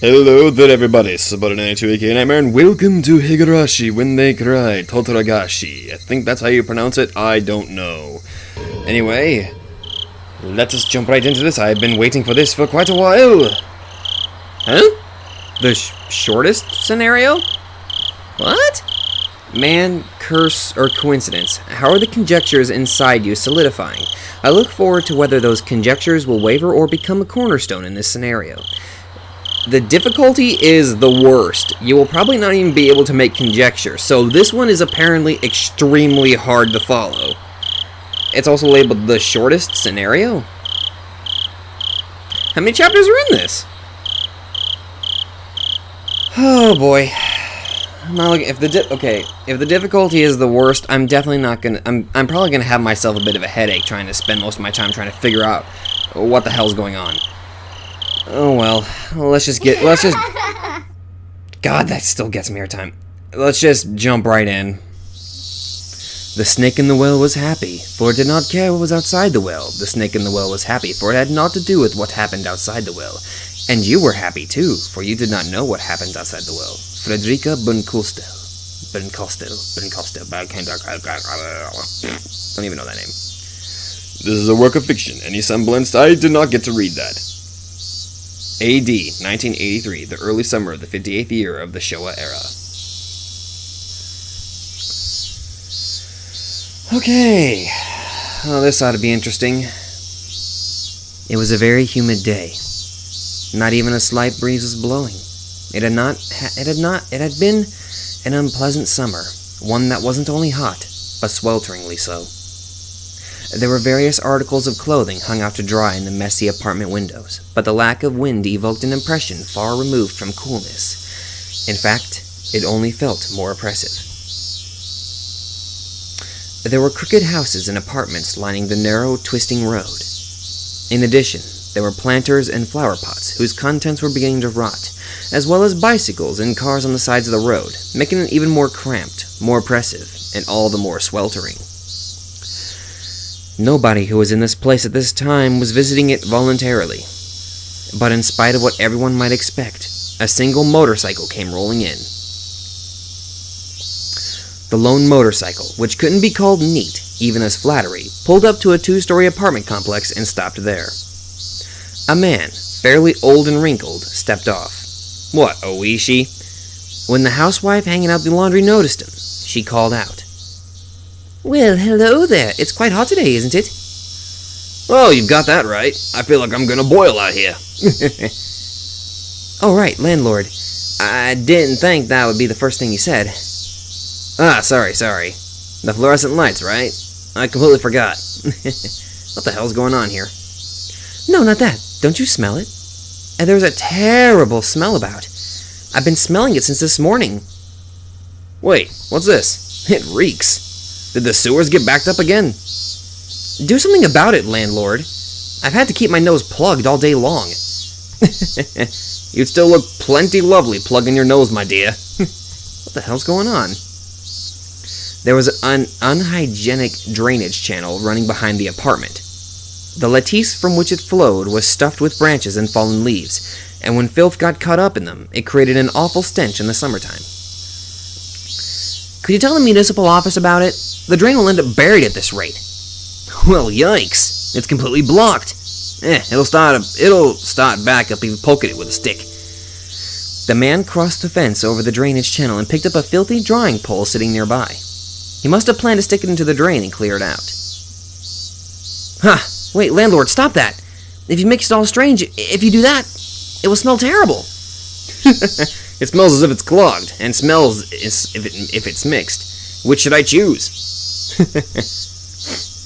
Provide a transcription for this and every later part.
Hello there everybody, Sabota92 aka Nightmare, and welcome to Higurashi When They Cry, Tatarigoroshi. I think that's how you pronounce it, I don't know. Anyway, let us jump right into this. I've been waiting for this for quite a while. Huh? The shortest scenario? What? Man, curse, or coincidence? How are the conjectures inside you solidifying? I look forward to whether those conjectures will waver or become a cornerstone in this scenario. The difficulty is the worst. You will probably not even be able to make conjecture, so this one is apparently extremely hard to follow. It's also labeled the shortest scenario? How many chapters are in this? Oh boy. I'm not looking, if the difficulty is the worst, I'm definitely not gonna, I'm probably gonna have myself a bit of a headache trying to spend most of my time trying to figure out what the hell's going on. Oh well, let's just God, that still gets me every time. Let's just jump right in. The snake in the well was happy, for it did not care what was outside the well. The snake in the well was happy, for it had naught to do with what happened outside the well. And you were happy too, for you did not know what happened outside the well. Frederica Bunkostel. Don't even know that name. This is a work of fiction. Any semblance? I did not get to read that. AD 1983, the early summer of the 58th year of the Showa era. Okay. Oh, this ought to be interesting. It was a very humid day. Not even a slight breeze was blowing. It had been an unpleasant summer, one that wasn't only hot, but swelteringly so. There were various articles of clothing hung out to dry in the messy apartment windows, but the lack of wind evoked an impression far removed from coolness. In fact, it only felt more oppressive. There were crooked houses and apartments lining the narrow, twisting road. In addition, there were planters and flower pots whose contents were beginning to rot, as well as bicycles and cars on the sides of the road, making it even more cramped, more oppressive, and all the more sweltering. Nobody who was in this place at this time was visiting it voluntarily. But in spite of what everyone might expect, a single motorcycle came rolling in. The lone motorcycle, which couldn't be called neat, even as flattery, pulled up to a two-story apartment complex and stopped there. A man, fairly old and wrinkled, stepped off. What, Oishi? When the housewife hanging out the laundry noticed him, she called out. Well, hello there. It's quite hot today, isn't it? Oh, you've got that right. I feel like I'm gonna boil out here. Oh, right, landlord. I didn't think that would be the first thing you said. Ah, sorry. The fluorescent lights, right? I completely forgot. What the hell's going on here? No, not that. Don't you smell it? There's a terrible smell about. I've been smelling it since this morning. Wait, what's this? It reeks. Did the sewers get backed up again? Do something about it, landlord. I've had to keep my nose plugged all day long. You'd still look plenty lovely plugging your nose, my dear. What the hell's going on? There was an unhygienic drainage channel running behind the apartment. The lattice from which it flowed was stuffed with branches and fallen leaves, and when filth got caught up in them, it created an awful stench in the summertime. Could you tell the municipal office about it? The drain will end up buried at this rate. Well, yikes. It's completely blocked. It'll start back up if you poke at it with a stick. The man crossed the fence over the drainage channel and picked up a filthy drawing pole sitting nearby. He must have planned to stick it into the drain and clear it out. Ha! Wait, landlord, stop that! If you mix it all strange, if you do that, it will smell terrible. It smells as if it's clogged, and smells if it's mixed. Which should I choose?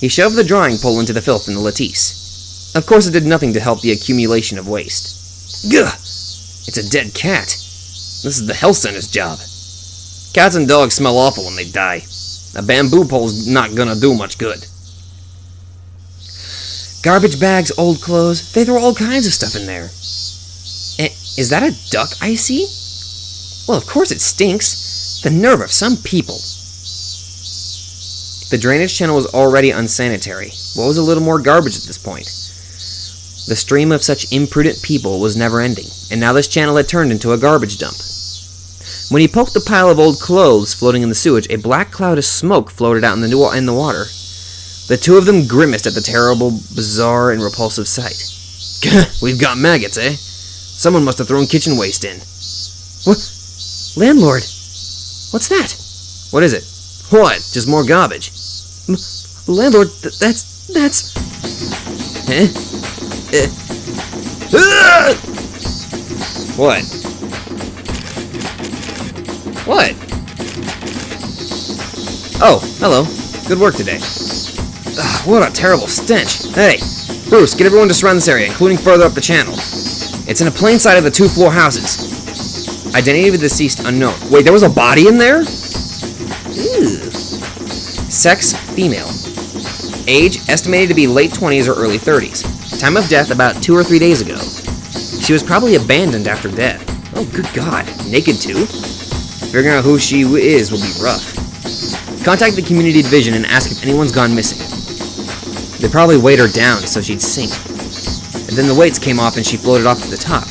He shoved the drawing pole into the filth in the lattice. Of course it did nothing to help the accumulation of waste. Gah! It's a dead cat. This is the health center's job. Cats and dogs smell awful when they die. A bamboo pole's not gonna do much good. Garbage bags, old clothes, they throw all kinds of stuff in there. Is that a duck I see? Well, of course it stinks. The nerve of some people. The drainage channel was already unsanitary. What was a little more garbage at this point? The stream of such imprudent people was never ending, and now this channel had turned into a garbage dump. When he poked the pile of old clothes floating in the sewage, a black cloud of smoke floated out in the water. The two of them grimaced at the terrible, bizarre, and repulsive sight. We've got maggots, eh? Someone must have thrown kitchen waste in. What? Landlord! What's that? What is it? What? Just more garbage. Landlord, that's... Huh? What? What? Oh, hello. Good work today. Ugh, what a terrible stench. Hey, Bruce, get everyone to surround this area, including further up the channel. It's in a plain sight of the 2-floor houses. Identity of the deceased unknown. Wait, there was a body in there? Ew. Sex, female. Age, estimated to be late 20s or early 30s. Time of death, about 2 or 3 days ago. She was probably abandoned after death. Oh, good God. Naked, too? Figuring out who she is will be rough. Contact the community division and ask if anyone's gone missing. They probably weighed her down so she'd sink. And then the weights came off and she floated off to the top.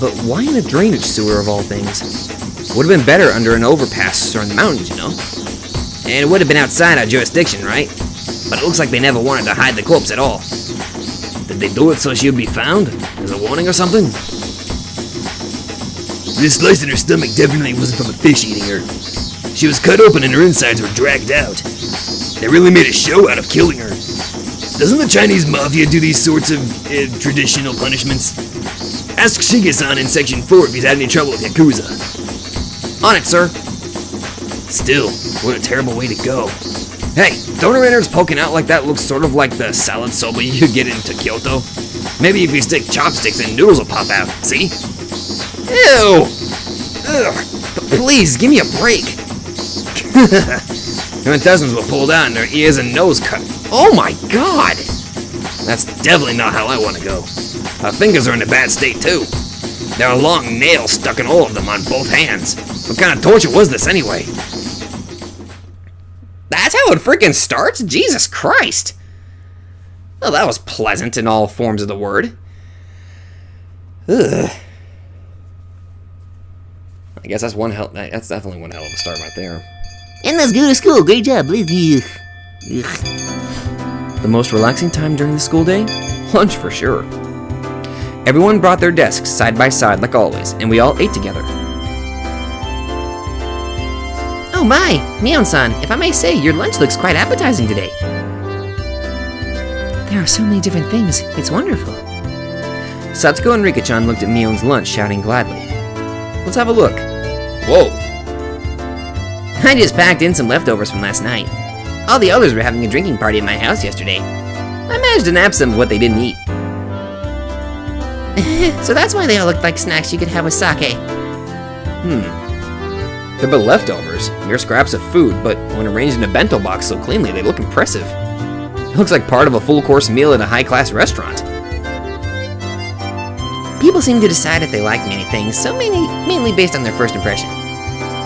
But why in a drainage sewer of all things? Would have been better under an overpass or in the mountains, you know? And it would have been outside our jurisdiction, right? But it looks like they never wanted to hide the corpse at all. Did they do it so she would be found? As a warning or something? This slice in her stomach definitely wasn't from a fish eating her. She was cut open and her insides were dragged out. They really made a show out of killing her. Doesn't the Chinese mafia do these sorts of traditional punishments? Ask Shiga-san in Section 4 if he's had any trouble with Yakuza. On it, sir. Still, what a terrible way to go. Hey, don't her innards poking out like that looks sort of like the salad soba you could get into Kyoto? Maybe if you stick chopsticks and noodles will pop out, see? Ew! Ugh. Please, give me a break. Her intestines were pulled out and her ears and nose cut. Oh my God! That's definitely not how I want to go. Her fingers are in a bad state too. There are long nails stuck in all of them on both hands. What kind of torture was this anyway? That's how it freaking starts? Jesus Christ! Well, that was pleasant in all forms of the word. Ugh. I guess that's definitely one hell of a start right there. And let's go to school. Great job. Ugh. The most relaxing time during the school day? Lunch for sure. Everyone brought their desks side by side like always, and we all ate together. Oh my, Mion-san, if I may say, your lunch looks quite appetizing today. There are so many different things. It's wonderful. Satsuko and Rika-chan looked at Mion's lunch, shouting gladly. Let's have a look. Whoa. I just packed in some leftovers from last night. All the others were having a drinking party at my house yesterday. I managed to nab some of what they didn't eat. So that's why they all looked like snacks you could have with sake. They're but leftovers, mere scraps of food, but when arranged in a bento box so cleanly, they look impressive. It looks like part of a full-course meal at a high-class restaurant. People seem to decide if they like many things, so mainly based on their first impression.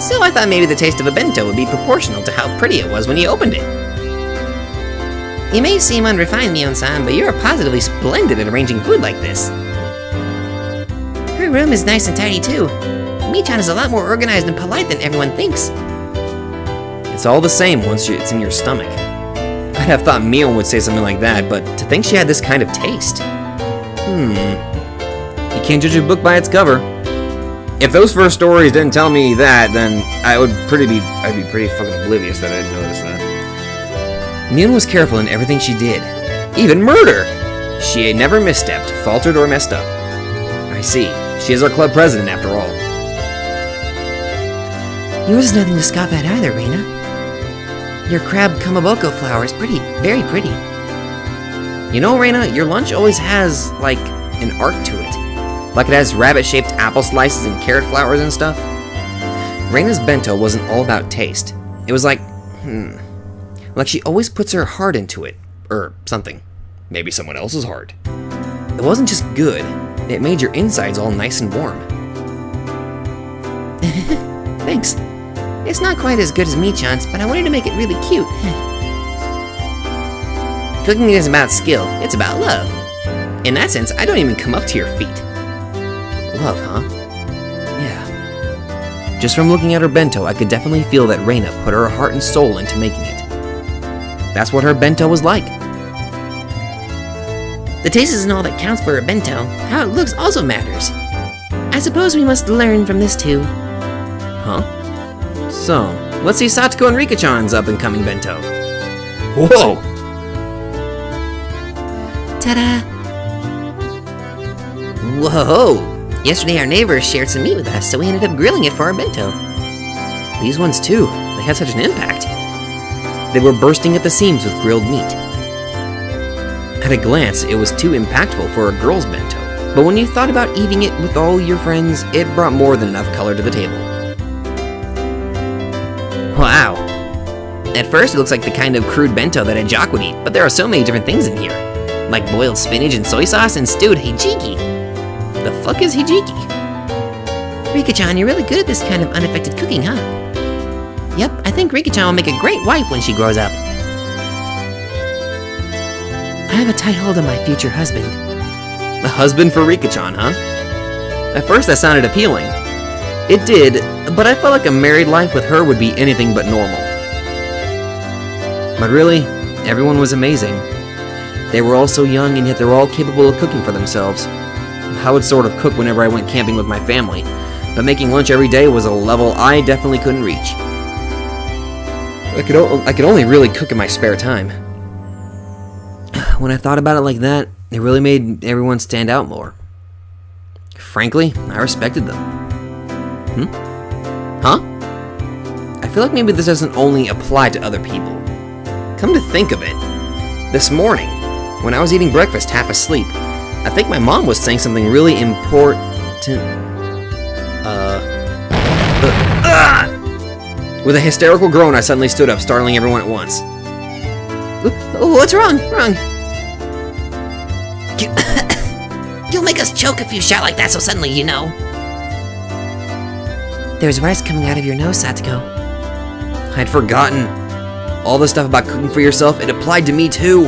So I thought maybe the taste of a bento would be proportional to how pretty it was when you opened it. You may seem unrefined, Mion-san, but you're positively splendid at arranging food like this. Her room is nice and tidy too. Mi-chan is a lot more organized and polite than everyone thinks. It's all the same once it's in your stomach. I'd have thought Mion would say something like that, but to think she had this kind of taste. You can't judge a book by its cover. If those first stories didn't tell me that, then I'd be pretty fucking oblivious that I didn't notice that. Mion was careful in everything she did. Even murder! She had never misstepped, faltered, or messed up. I see. She is our club president, after all. Yours is nothing to scoff at either, Reina. Your crab kamaboko flower is pretty, very pretty. You know, Reina, your lunch always has, like, an art to it. Like it has rabbit-shaped apple slices and carrot flowers and stuff. Reina's bento wasn't all about taste. It was like, like she always puts her heart into it. Or something. Maybe someone else's heart. It wasn't just good. It made your insides all nice and warm. Thanks. It's not quite as good as Mi-chan's, but I wanted to make it really cute. Cooking isn't about skill, it's about love. In that sense, I don't even come up to your feet. Love, huh? Yeah. Just from looking at her bento, I could definitely feel that Reina put her heart and soul into making it. That's what her bento was like. The taste isn't all that counts for a bento. How it looks also matters. I suppose we must learn from this too. Huh? So, let's see Satoko and Rika-chan's up-and-coming bento. Whoa! Ta-da! Whoa! Yesterday our neighbors shared some meat with us, so we ended up grilling it for our bento. These ones too. They had such an impact. They were bursting at the seams with grilled meat. At a glance, it was too impactful for a girl's bento. But when you thought about eating it with all your friends, it brought more than enough color to the table. Wow. At first, it looks like the kind of crude bento that a jock would eat, but there are so many different things in here. Like boiled spinach and soy sauce and stewed hijiki. The fuck is hijiki? Rika-chan, you're really good at this kind of unaffected cooking, huh? Yep, I think Rika-chan will make a great wife when she grows up. I have a tight hold on my future husband. A husband for Rika-chan, huh? At first that sounded appealing. It did, but I felt like a married life with her would be anything but normal. But really, everyone was amazing. They were all so young, and yet they were all capable of cooking for themselves. I would sort of cook whenever I went camping with my family, but making lunch every day was a level I definitely couldn't reach. I could only really cook in my spare time. When I thought about it like that, it really made everyone stand out more. Frankly, I respected them. Huh? I feel like maybe this doesn't only apply to other people. Come to think of it, this morning, when I was eating breakfast half asleep, I think my mom was saying something really important. With a hysterical groan, I suddenly stood up, startling everyone at once. What's wrong? You'll make us choke if you shout like that so suddenly, you know. There's rice coming out of your nose, Satoko. I'd forgotten. All the stuff about cooking for yourself, it applied to me too.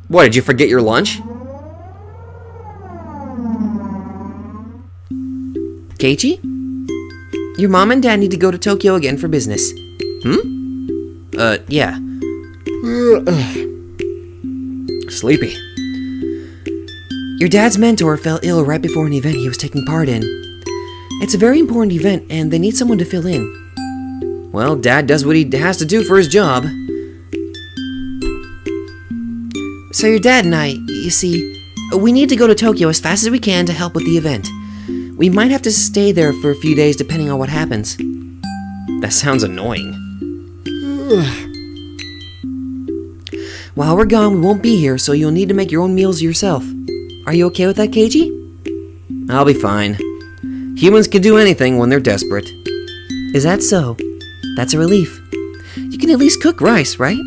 What, did you forget your lunch? Keiichi? Your mom and dad need to go to Tokyo again for business. Yeah. Sleepy. Your dad's mentor fell ill right before an event he was taking part in. It's a very important event, and they need someone to fill in. Well, Dad does what he has to do for his job. So your dad and I, you see, we need to go to Tokyo as fast as we can to help with the event. We might have to stay there for a few days depending on what happens. That sounds annoying. While we're gone, we won't be here, so you'll need to make your own meals yourself. Are you okay with that, Keiichi? I'll be fine. Humans can do anything when they're desperate. Is that so? That's a relief. You can at least cook rice, right?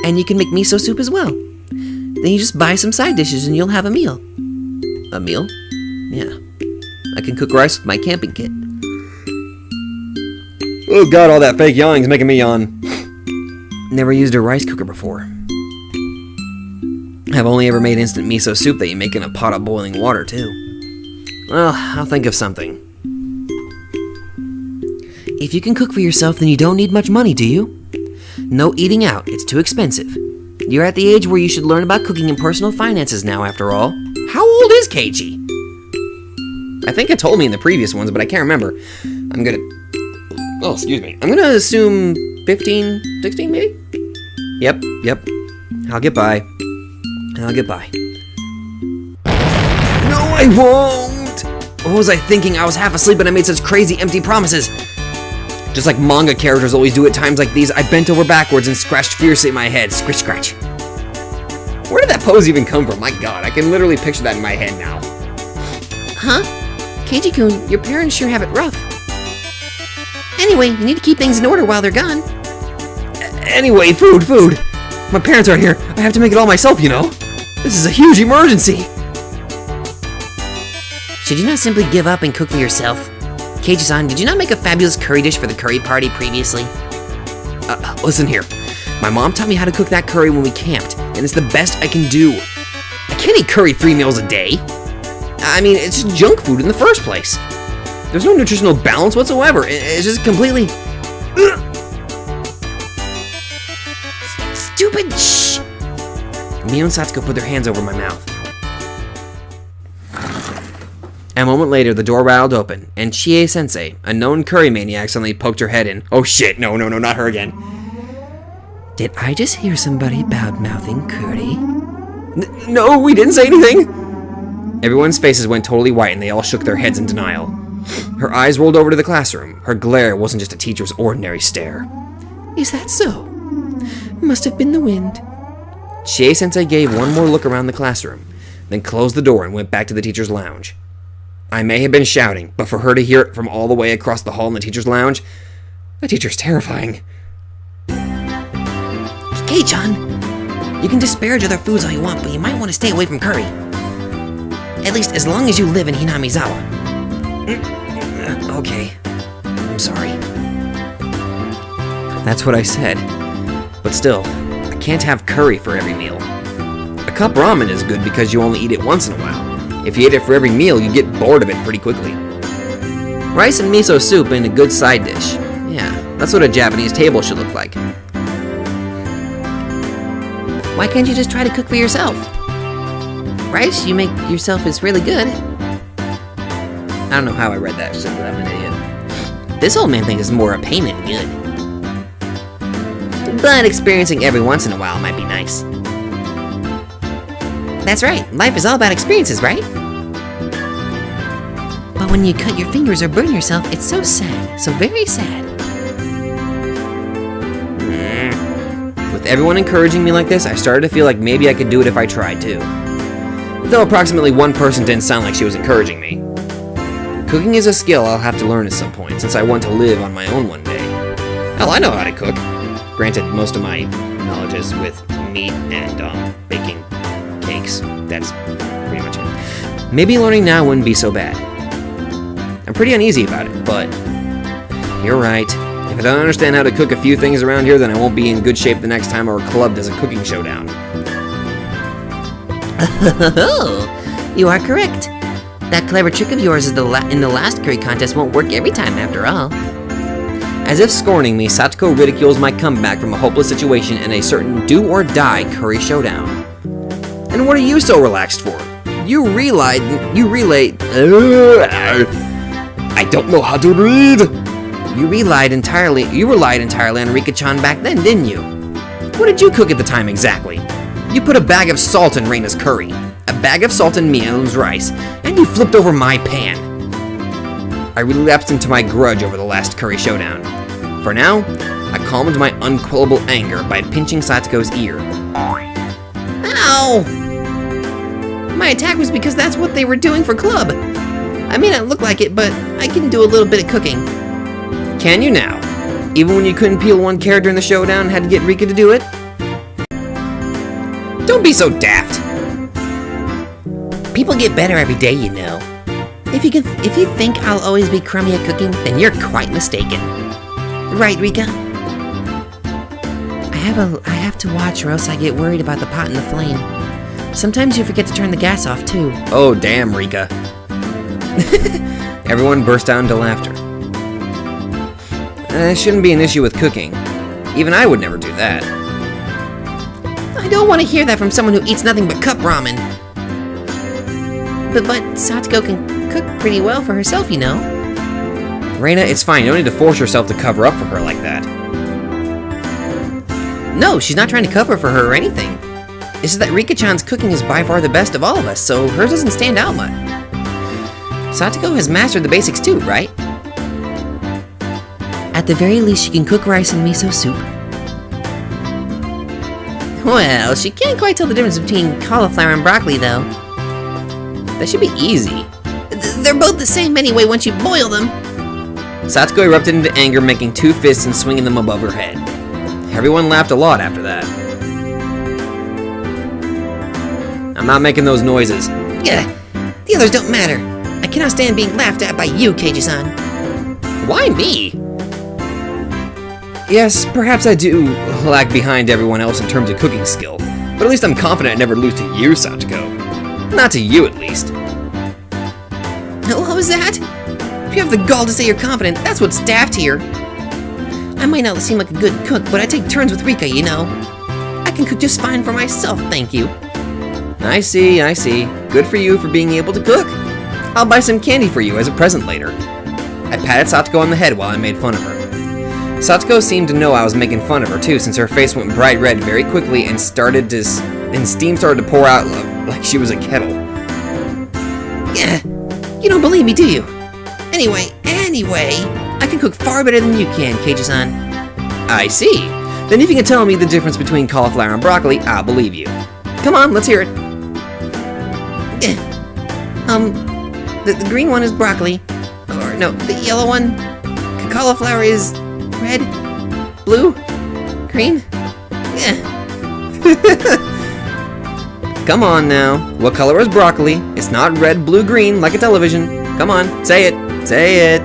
And you can make miso soup as well. Then you just buy some side dishes and you'll have a meal. A meal? Yeah. I can cook rice with my camping kit. Oh god, all that fake yawning's making me yawn. Never used a rice cooker before. I've only ever made instant miso soup that you make in a pot of boiling water, too. Well, I'll think of something. If you can cook for yourself, then you don't need much money, do you? No eating out, it's too expensive. You're at the age where you should learn about cooking and personal finances now, after all. How old is Keiichi? I think it told me in the previous ones, but I can't remember. I'm gonna assume 15, 16 maybe? Yep. I'll get by. No, I won't! What was I thinking? I was half asleep and I made such crazy empty promises. Just like manga characters always do at times like these, I bent over backwards and scratched fiercely at my head. Scratch, scratch. Where did that pose even come from? My god, I can literally picture that in my head now. Huh? Keiichi-kun, your parents sure have it rough. Anyway, you need to keep things in order while they're gone. Anyway, food. My parents aren't here. I have to make it all myself, you know. This is a huge emergency. Should you not simply give up and cook for yourself? Keiichi-san, did you not make a fabulous curry dish for the curry party previously? Listen here. My mom taught me how to cook that curry when we camped, and it's the best I can do. I can't eat curry 3 meals a day. I mean, it's just junk food in the first place. There's no nutritional balance whatsoever. It's just completely... Stupid shh! Mio and Satsuko put their hands over my mouth. A moment later, the door rattled open, and Chie-sensei, a known curry maniac, suddenly poked her head in. Oh shit, no, not her again. Did I just hear somebody bad-mouthing curry? No, we didn't say anything! Everyone's faces went totally white, and they all shook their heads in denial. Her eyes rolled over to the classroom. Her glare wasn't just a teacher's ordinary stare. Is that so? Must have been the wind. Chie-sensei gave one more look around the classroom, then closed the door and went back to the teacher's lounge. I may have been shouting, but for her to hear it from all the way across the hall in the teacher's lounge, the teacher's terrifying. Kei-chan, you can disparage other foods all you want, but you might want to stay away from curry. At least as long as you live in Hinamizawa. Okay, I'm sorry. That's what I said. But still, I can't have curry for every meal. A cup ramen is good because you only eat it once in a while. If you ate it for every meal, you get bored of it pretty quickly. Rice and miso soup and a good side dish. Yeah, that's what a Japanese table should look like. Why can't you just try to cook for yourself? Rice you make yourself is really good. I don't know how I read that, simply I'm an idiot. This old man thinks it's more a pain than good. But experiencing every once in a while might be nice. That's right, life is all about experiences, right? But when you cut your fingers or burn yourself, it's so sad, so very sad. With everyone encouraging me like this, I started to feel like maybe I could do it if I tried to. Though approximately one person didn't sound like she was encouraging me. Cooking is a skill I'll have to learn at some point, since I want to live on my own one day. Hell, I know how to cook. Granted, most of my knowledge is with meat and baking cakes. That's pretty much it. Maybe learning now wouldn't be so bad. I'm pretty uneasy about it, but you're right. If I don't understand how to cook a few things around here, then I won't be in good shape the next time our club does a cooking showdown. You are correct. That clever trick of yours in the last curry contest won't work every time after all. As if scorning me, Satsuko ridicules my comeback from a hopeless situation in a certain do-or-die curry showdown. And what are you so relaxed for? You relied... I don't know how to read! You relied entirely on Rika-chan back then, didn't you? What did you cook at the time exactly? You put a bag of salt in Reina's curry, a bag of salt in Mio's rice, and you flipped over my pan. I relapsed into my grudge over the last curry showdown. For now, I calmed my unquellable anger by pinching Satsuko's ear. Ow! My attack was because that's what they were doing for club. I may not look like it, but I can do a little bit of cooking. Can you now? Even when you couldn't peel one character in the showdown and had to get Rika to do it? Don't be so daft! People get better every day, you know. If you think I'll always be crummy at cooking, then you're quite mistaken. Right, Rika? I have to watch or else I get worried about the pot and the flame. Sometimes you forget to turn the gas off, too. Oh, damn, Rika. Everyone burst out into laughter. It shouldn't be an issue with cooking. Even I would never do that. I don't want to hear that from someone who eats nothing but cup ramen. But Satsuko can cook pretty well for herself, you know. Reina, it's fine. You don't need to force yourself to cover up for her like that. No, she's not trying to cover for her or anything. It's just that Rika-chan's cooking is by far the best of all of us, so hers doesn't stand out much. Satsuko has mastered the basics too, right? At the very least, she can cook rice and miso soup. Well, she can't quite tell the difference between cauliflower and broccoli, though. That should be easy. They're both the same anyway once you boil them. Satsuko erupted into anger, making two fists and swinging them above her head. Everyone laughed a lot after that. I'm not making those noises. Yeah, the others don't matter. I cannot stand being laughed at by you, Keiji-san. Why me? Yes, perhaps I do lag behind everyone else in terms of cooking skill, but at least I'm confident I never lose to you, Satsuko. Not to you, at least. What was that? If you have the gall to say you're confident, that's what's daft here. I might not seem like a good cook, but I take turns with Rika, you know. I can cook just fine for myself, thank you. I see. Good for you for being able to cook. I'll buy some candy for you as a present later. I patted Satoko on the head while I made fun of her. Satoko seemed to know I was making fun of her too, since her face went bright red very quickly and steam started to pour out like she was a kettle. Yeah, you don't believe me, do you? Anyway, I can cook far better than you can, Keiji-san. I see. Then if you can tell me the difference between cauliflower and broccoli, I'll believe you. Come on, let's hear it. The green one is broccoli. Or no, the yellow one, cauliflower is red, blue, green. Come on now. What color is broccoli? It's not red, blue, green like a television. Come on, say it. Say it.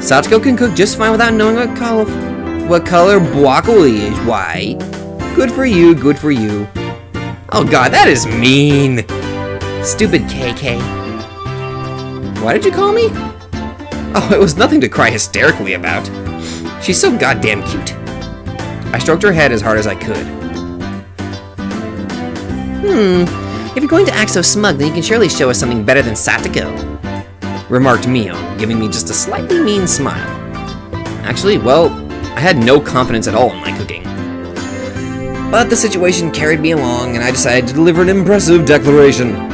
Satoko can cook just fine without knowing what color broccoli is. Why? Good for you, good for you. Oh god, that is mean. Stupid KK. Why did you call me? Oh, it was nothing to cry hysterically about. She's so goddamn cute. I stroked her head as hard as I could. If you're going to act so smug, then you can surely show us something better than Satoko, remarked Mio, giving me just a slightly mean smile. Actually, well, I had no confidence at all in my cooking. But the situation carried me along, and I decided to deliver an impressive declaration.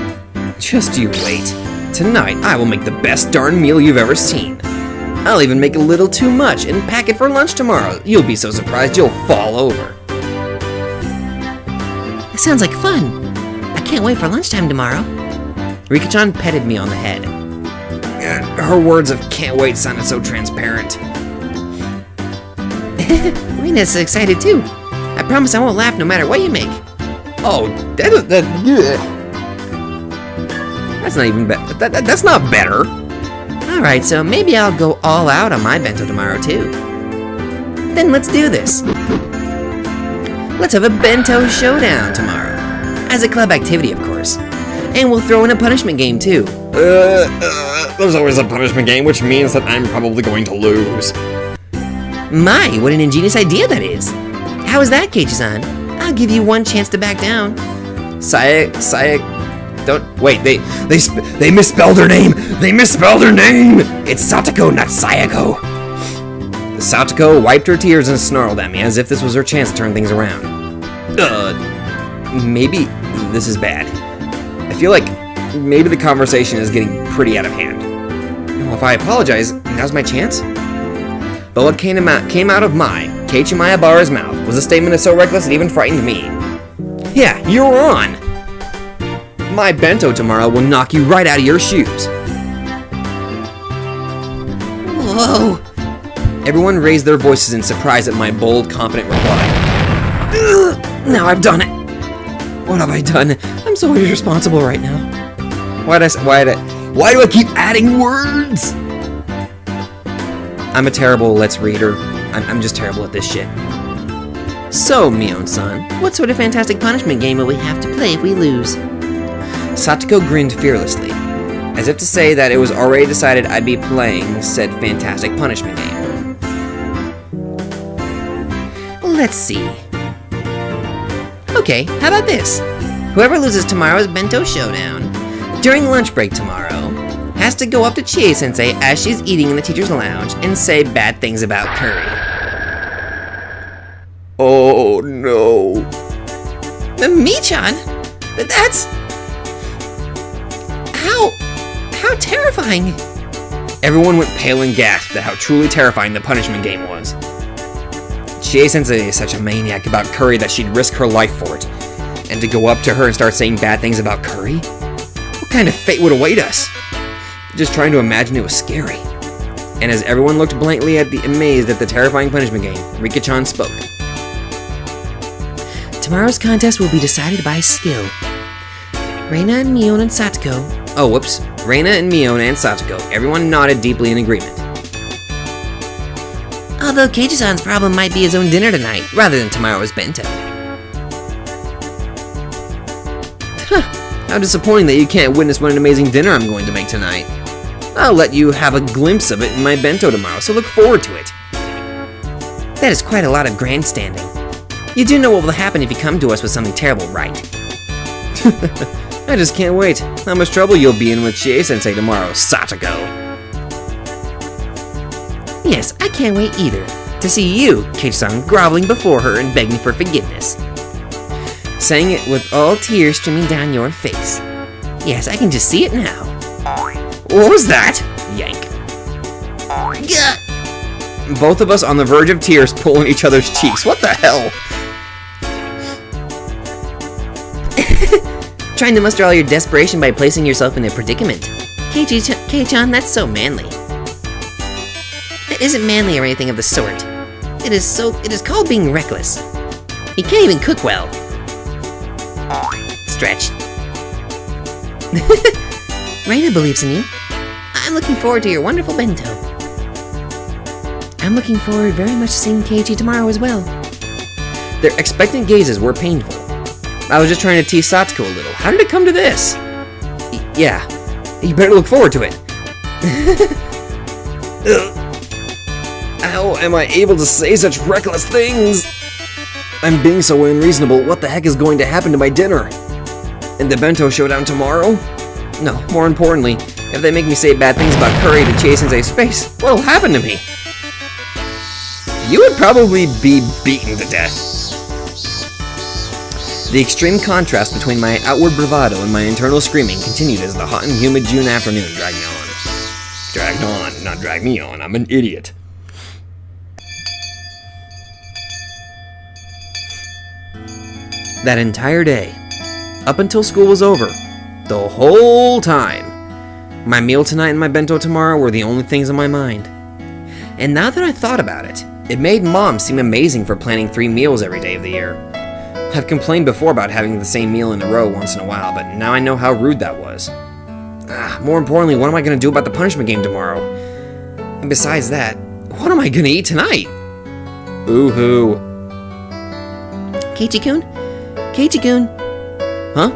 Just you wait. Tonight, I will make the best darn meal you've ever seen. I'll even make a little too much and pack it for lunch tomorrow. You'll be so surprised you'll fall over. That sounds like fun. I can't wait for lunchtime tomorrow. Rika-chan petted me on the head. Her words of can't wait sounded so transparent. Rina's excited too. I promise I won't laugh no matter what you make. Oh, that's not even better. That's not better. Alright, so maybe I'll go all out on my bento tomorrow too. Then let's do this. Let's have a bento showdown tomorrow. As a club activity, of course. And we'll throw in a punishment game too. There's always a punishment game, which means that I'm probably going to lose. My, what an ingenious idea that is. How is that, Keiji-san? I'll give you one chance to back down. Don't wait. They misspelled her name. They misspelled her name. It's Satoko, not Sayako. Satoko wiped her tears and snarled at me as if this was her chance to turn things around. Maybe this is bad. I feel like maybe the conversation is getting pretty out of hand. Well, if I apologize, now's my chance. But what came out of my Keiichi Mayabara's mouth was a statement so reckless it even frightened me. Yeah, you're on. My bento tomorrow will knock you right out of your shoes. Whoa. Everyone raised their voices in surprise at my bold, confident reply. Now I've done it. What have I done? I'm so irresponsible right now. Why do I keep adding words? I'm a terrible let's reader. I'm just terrible at this shit. So, Mion-san, what sort of fantastic punishment game will we have to play if we lose? Satoko grinned fearlessly, as if to say that it was already decided I'd be playing said fantastic punishment game. Let's see. Okay, how about this? Whoever loses tomorrow's bento showdown, during lunch break tomorrow, has to go up to Chie-sensei as she's eating in the teacher's lounge and say bad things about curry. Oh no. Me-chan? That's... How terrifying. Everyone went pale and gasped at how truly terrifying the punishment game was. Chie-sensei is such a maniac about curry that she'd risk her life for it. And to go up to her and start saying bad things about curry? What kind of fate would await us? Just trying to imagine it was scary. And as everyone looked blankly amazed at the terrifying punishment game, Rika-chan spoke. Tomorrow's contest will be decided by skill. Reina and Mion and Satoko. Oh, whoops. Reina and Mion and Satoko. Everyone nodded deeply in agreement. Although Keiji-san's problem might be his own dinner tonight, rather than tomorrow's bento. How disappointing that you can't witness what an amazing dinner I'm going to make tonight. I'll let you have a glimpse of it in my bento tomorrow, so look forward to it. That is quite a lot of grandstanding. You do know what will happen if you come to us with something terrible, right? I just can't wait. How much trouble you'll be in with Chie-sensei tomorrow, Satoko. Yes, I can't wait either. To see you, Keiichi-san, groveling before her and begging for forgiveness. Saying it with all tears streaming down your face. Yes, I can just see it now. What was that? Yank. Gah! Both of us on the verge of tears pulling each other's cheeks. What the hell? Trying to muster all your desperation by placing yourself in a predicament. Keiichi-chan, that's so manly. That isn't manly or anything of the sort. It is called being reckless. You can't even cook well. Stretch. Reina believes in you. I'm looking forward to your wonderful bento. I'm looking forward very much to seeing Keiichi tomorrow as well. Their expectant gazes were painful. I was just trying to tease Satoko a little. How did it come to this? Yeah, you better look forward to it. How am I able to say such reckless things? I'm being so unreasonable. What the heck is going to happen to my dinner? In the bento showdown tomorrow? No, more importantly, if they make me say bad things about curry to Chie-sensei's face, what'll happen to me? You would probably be beaten to death. The extreme contrast between my outward bravado and my internal screaming continued as the hot and humid June afternoon dragged on. Dragged on, not drag me on. I'm an idiot. That entire day, up until school was over, the whole time, my meal tonight and my bento tomorrow were the only things on my mind. And now that I thought about it, it made Mom seem amazing for planning 3 meals every day of the year. I've complained before about having the same meal in a row once in a while, but now I know how rude that was. More importantly, what am I going to do about the punishment game tomorrow? And besides that, what am I going to eat tonight? Boo-hoo. Keiichi-kun? Keiichi-kun? Huh?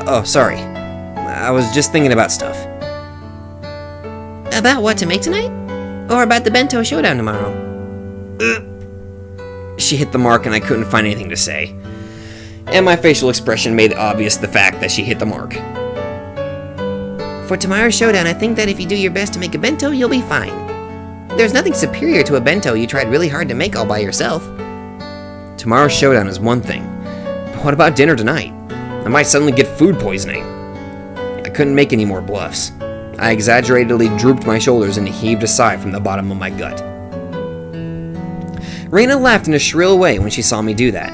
Oh, sorry. I was just thinking about stuff. About what to make tonight? Or about the bento showdown tomorrow? She hit the mark and I couldn't find anything to say. And my facial expression made obvious the fact that she hit the mark. For tomorrow's showdown, I think that if you do your best to make a bento, you'll be fine. There's nothing superior to a bento you tried really hard to make all by yourself. Tomorrow's showdown is one thing. But what about dinner tonight? I might suddenly get food poisoning. I couldn't make any more bluffs. I exaggeratedly drooped my shoulders and heaved a sigh from the bottom of my gut. Reina laughed in a shrill way when she saw me do that.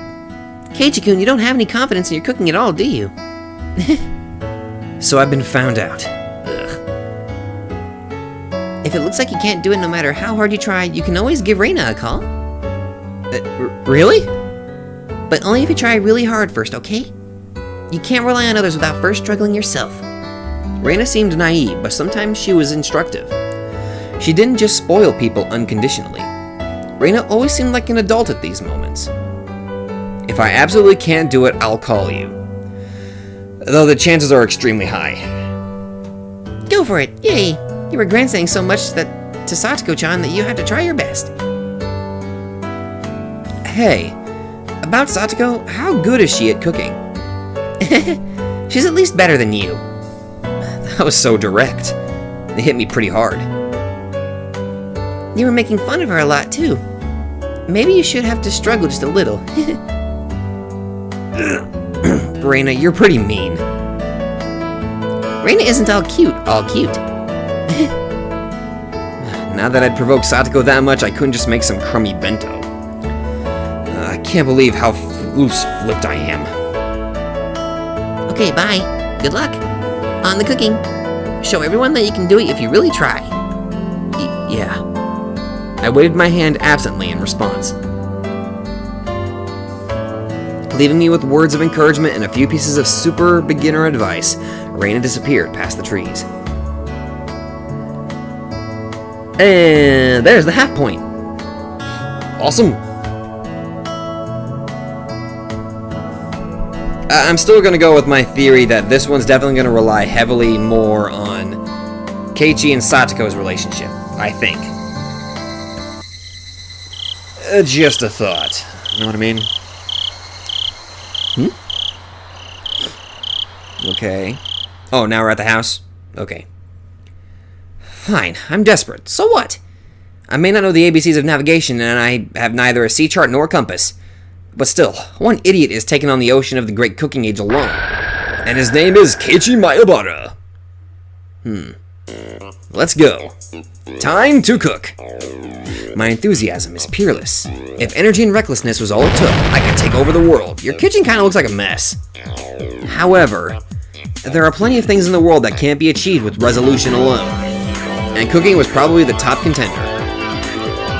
Keiichi-kun, you don't have any confidence in your cooking at all, do you? So I've been found out. Ugh. If it looks like you can't do it no matter how hard you try, you can always give Reina a call. Really? But only if you try really hard first, okay? You can't rely on others without first struggling yourself. Reina seemed naive, but sometimes she was instructive. She didn't just spoil people unconditionally. Reina always seemed like an adult at these moments. If I absolutely can't do it, I'll call you. Though the chances are extremely high. Go for it, yay! You were grandstanding so much to Satoko-chan that you have to try your best. Hey, about Satoko, how good is she at cooking? She's at least better than you. That was so direct. It hit me pretty hard. You were making fun of her a lot, too. Maybe you should have to struggle just a little. Reina, you're pretty mean. Reina isn't all cute. Now that I'd provoked Satoko that much, I couldn't just make some crummy bento. I can't believe how loose-lipped I am. Okay, bye. Good luck. On the cooking. Show everyone that you can do it if you really try. Yeah. I waved my hand absently in response. Leaving me with words of encouragement and a few pieces of super beginner advice, Reina disappeared past the trees. And there's the half point. Awesome. I'm still gonna go with my theory that this one's definitely gonna rely heavily more on Keiichi and Satoko's relationship, I think. Just a thought. You know what I mean? Okay. Oh, now we're at the house? Okay. Fine, I'm desperate. So what? I may not know the ABCs of navigation, and I have neither a sea chart nor a compass. But still, one idiot is taking on the ocean of the Great Cooking Age alone. And his name is Keiichi Maebara. Let's go. Time to cook. My enthusiasm is peerless. If energy and recklessness was all it took, I could take over the world. Your kitchen kind of looks like a mess. However, there are plenty of things in the world that can't be achieved with resolution alone. And cooking was probably the top contender.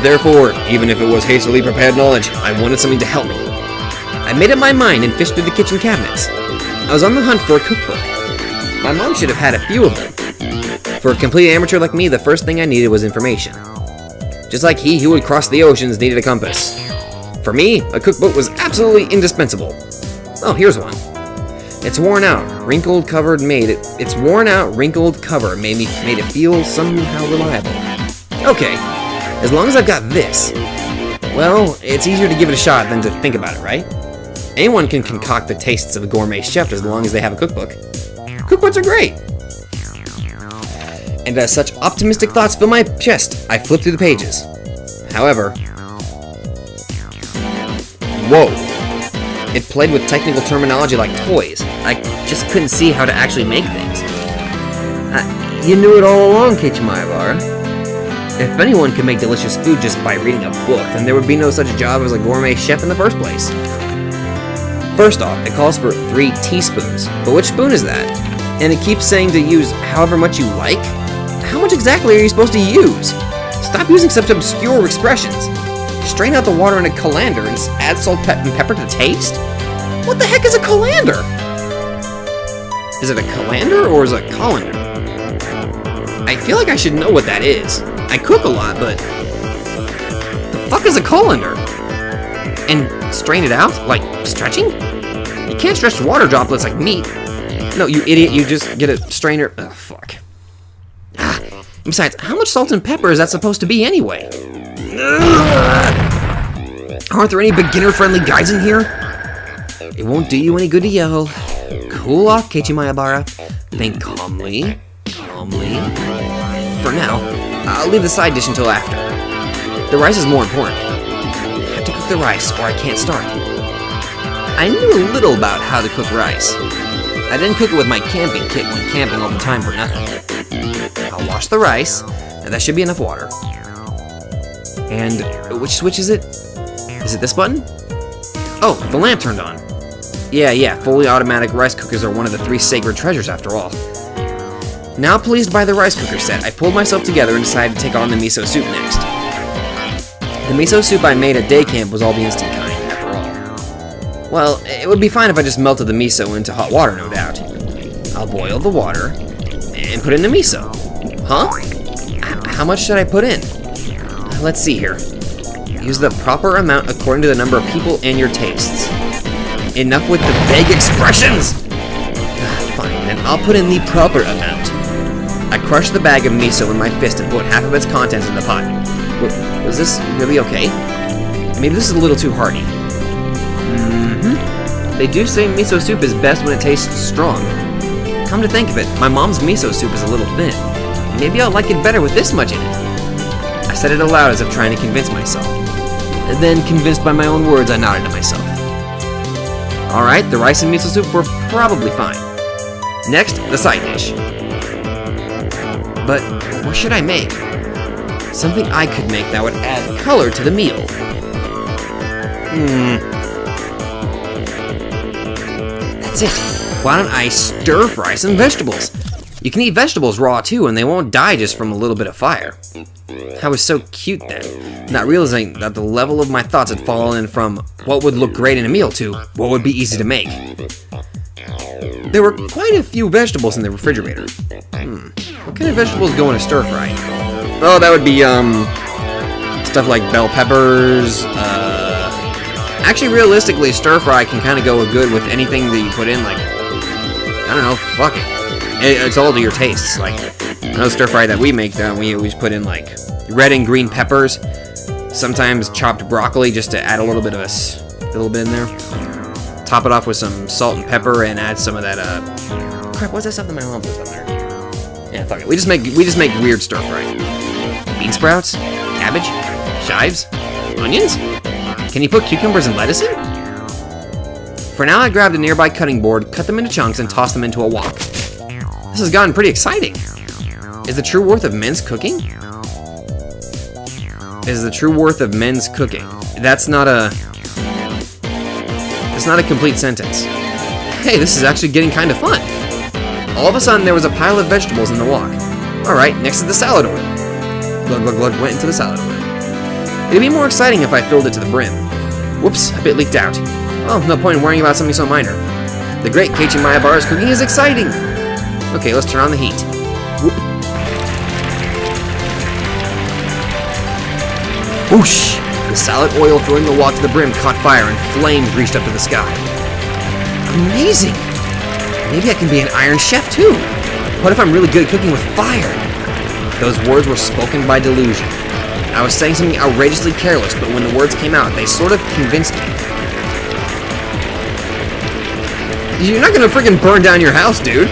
Therefore, even if it was hastily prepared knowledge, I wanted something to help me. I made up my mind and fished through the kitchen cabinets. I was on the hunt for a cookbook. My mom should have had a few of them. For a complete amateur like me, the first thing I needed was information. Just like he who would cross the oceans needed a compass. For me, a cookbook was absolutely indispensable. Oh, here's one. Its worn out, wrinkled cover made it feel somehow reliable. Okay, as long as I've got this, well, it's easier to give it a shot than to think about it, right? Anyone can concoct the tastes of a gourmet chef as long as they have a cookbook. Cookbooks are great! And as such optimistic thoughts fill my chest, I flip through the pages. However... Whoa! It played with technical terminology like toys. I just couldn't see how to actually make things. You knew it all along, Keiichi Maebara. If anyone could make delicious food just by reading a book, then there would be no such job as a gourmet chef in the first place. First off, it calls for 3 teaspoons. But which spoon is that? And it keeps saying to use however much you like? How much exactly are you supposed to use? Stop using such obscure expressions. Strain out the water in a colander and add salt and pepper to taste? What the heck is a colander? Is it a colander or is it a colander? I feel like I should know what that is. I cook a lot, but... the fuck is a colander? And strain it out? Like stretching? You can't stretch water droplets like meat. No, you idiot, you just get a strainer... Ugh, fuck. Besides, how much salt and pepper is that supposed to be anyway? Aren't there any beginner-friendly guides in here? It won't do you any good to yell. Cool off, Keiichi Maebara. Think calmly. For now, I'll leave the side dish until after. The rice is more important. I have to cook the rice, or I can't start. I knew a little about how to cook rice. I didn't cook it with my camping kit when camping all the time for nothing. I'll wash the rice, and that should be enough water. And which switch is it? Is it this button? Oh, the lamp turned on. Yeah, fully automatic rice cookers are one of the 3 sacred treasures after all. Now pleased by the rice cooker set, I pulled myself together and decided to take on the miso soup next. The miso soup I made at day camp was all the instant kind, after all. Well, it would be fine if I just melted the miso into hot water, no doubt. I'll boil the water and put in the miso. Huh? How much should I put in? Let's see here. Use the proper amount according to the number of people and your tastes. Enough with the vague expressions! Fine, then I'll put in the proper amount. I crushed the bag of miso in my fist and put half of its contents in the pot. Was this really okay? Maybe this is a little too hearty. They do say miso soup is best when it tastes strong. Come to think of it, my mom's miso soup is a little thin. Maybe I'll like it better with this much in it. I said it aloud as if trying to convince myself. And then, convinced by my own words, I nodded to myself. Alright, the rice and miso soup were probably fine. Next, the side dish. But what should I make? Something I could make that would add color to the meal. That's it. Why don't I stir fry some vegetables? You can eat vegetables raw too, and they won't die just from a little bit of fire. I was so cute then, not realizing that the level of my thoughts had fallen from what would look great in a meal to what would be easy to make. There were quite a few vegetables in the refrigerator. What kind of vegetables go in a stir fry? Oh, that would be, stuff like bell peppers, Actually, realistically, stir fry can kind of go good with anything that you put in, like, I don't know, fuck it. It's all to your tastes. Like, I know stir fry that we make, we always put in, like, red and green peppers, sometimes chopped broccoli just to add a little bit of little bit in there. Top it off with some salt and pepper and add some of that, crap, what's that stuff that my mom puts on there? Yeah, fuck it. We just make weird stir fry. Bean sprouts? Cabbage? Chives? Onions? Can you put cucumbers and lettuce in? For now, I grabbed a nearby cutting board, cut them into chunks, and tossed them into a wok. This has gotten pretty exciting. Is the true worth of men's cooking? Is the true worth of men's cooking? That's not a complete sentence. Hey, this is actually getting kind of fun. All of a sudden, there was a pile of vegetables in the wok. Alright, next is the salad oil. Glug, glug, glug went into the salad oil. It'd be more exciting if I filled it to the brim. Whoops, a bit leaked out. Oh, no point in worrying about something so minor. The great Keiichi Mayabaru's cooking is exciting! Okay, let's turn on the heat. Whoop. Whoosh! The salad oil filling the wok to the brim caught fire and flames reached up to the sky. Amazing! Maybe I can be an Iron Chef too! What if I'm really good at cooking with fire? Those words were spoken by delusion. I was saying something outrageously careless, but when the words came out, they sort of convinced me. You're not gonna freaking burn down your house, dude!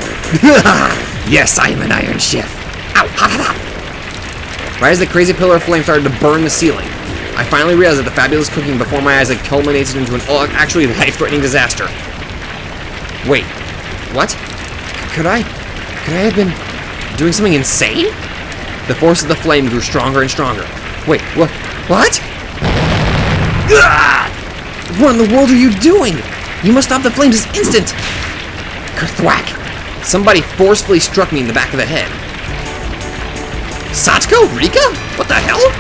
Yes, I am an Iron Chef! Ow! Hot, hot, hot! Right as the crazy pillar of flame started to burn the ceiling, I finally realized that the fabulous cooking before my eyes had culminated into an actually life-threatening disaster. Wait, what? Could I have been doing something insane? The force of the flame grew stronger and stronger. Wait, what? What? What in the world are you doing? You must stop the flames this instant! Kerthwack! Somebody forcefully struck me in the back of the head. Satoko? Rika? What the hell?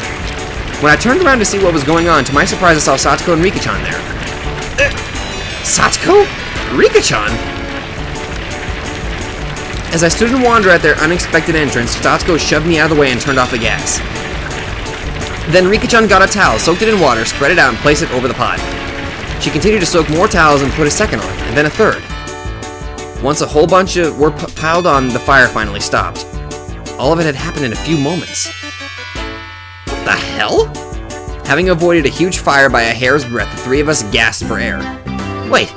When I turned around to see what was going on, to my surprise I saw Satoko and Rika-chan there. Satoko? Rika-chan? As I stood in wonder at their unexpected entrance, Satoko shoved me out of the way and turned off the gas. Then Rika-chan got a towel, soaked it in water, spread it out, and placed it over the pot. She continued to soak more towels and put a second on, and then a third. Once a whole bunch were piled on, the fire finally stopped. All of it had happened in a few moments. What the hell? Having avoided a huge fire by a hair's breadth, the three of us gasped for air. Wait,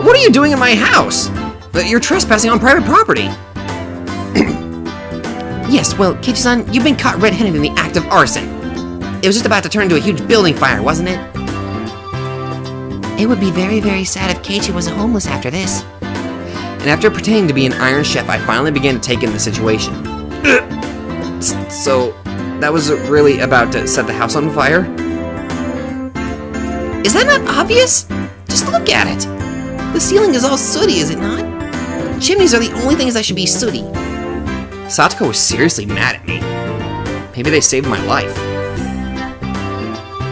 what are you doing in my house? You're trespassing on private property. Yes, well, Keiichi-san, you've been caught red-handed in the act of arson. It was just about to turn into a huge building fire, wasn't it? It would be very, very sad if Keiichi was homeless after this. And after pretending to be an Iron Chef, I finally began to take in the situation. So, that was really about to set the house on fire? Is that not obvious? Just look at it. The ceiling is all sooty, is it not? Chimneys are the only things that should be sooty. Satoko was seriously mad at me. Maybe they saved my life.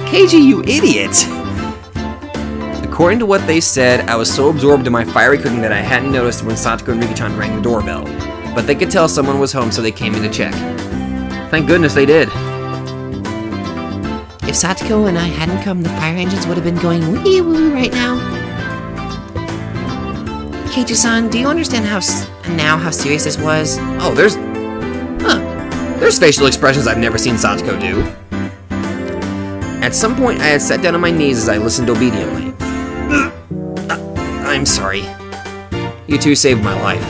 Keiji, you idiot! According to what they said, I was so absorbed in my fiery cooking that I hadn't noticed when Satoko and Rika-chan rang the doorbell. But they could tell someone was home, so they came in to check. Thank goodness they did. If Satoko and I hadn't come, the fire engines would have been going wee-woo right now. Keiichi-san, do you understand how serious this was? Oh, there's facial expressions I've never seen Satoko do. At some point, I had sat down on my knees as I listened obediently. I'm sorry. You two saved my life.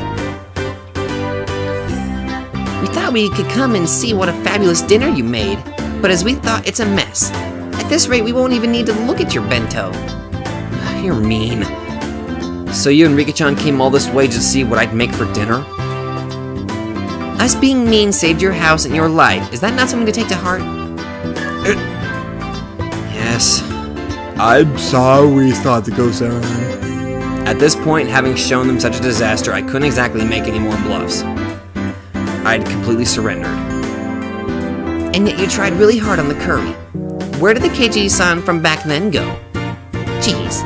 We thought we could come and see what a fabulous dinner you made, but as we thought, it's a mess. At this rate, we won't even need to look at your bento. You're mean. So you and Rika-chan came all this way just to see what I'd make for dinner? Us being mean saved your house and your life. Is that not something to take to heart? Yes. I'm sorry, Satoko-san. At this point, having shown them such a disaster, I couldn't exactly make any more bluffs. I'd completely surrendered. And yet you tried really hard on the curry. Where did the Keiichi-san from back then go? Jeez.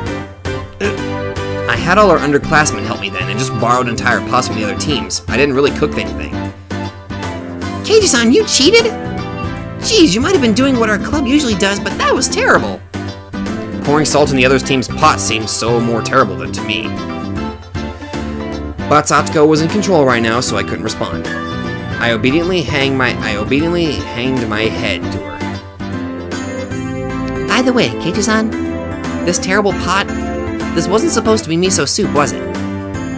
I had all our underclassmen help me then, and just borrowed entire pots from the other teams. I didn't really cook anything. Keiichi-san, you cheated? Jeez, you might have been doing what our club usually does, but that was terrible. pouring salt in the other team's pot seemed so more terrible than to me. But Satoko was in control right now, so I couldn't respond. I obediently hanged my head to her. By the way, Keiichi-san, this terrible pot, this wasn't supposed to be miso soup, was it?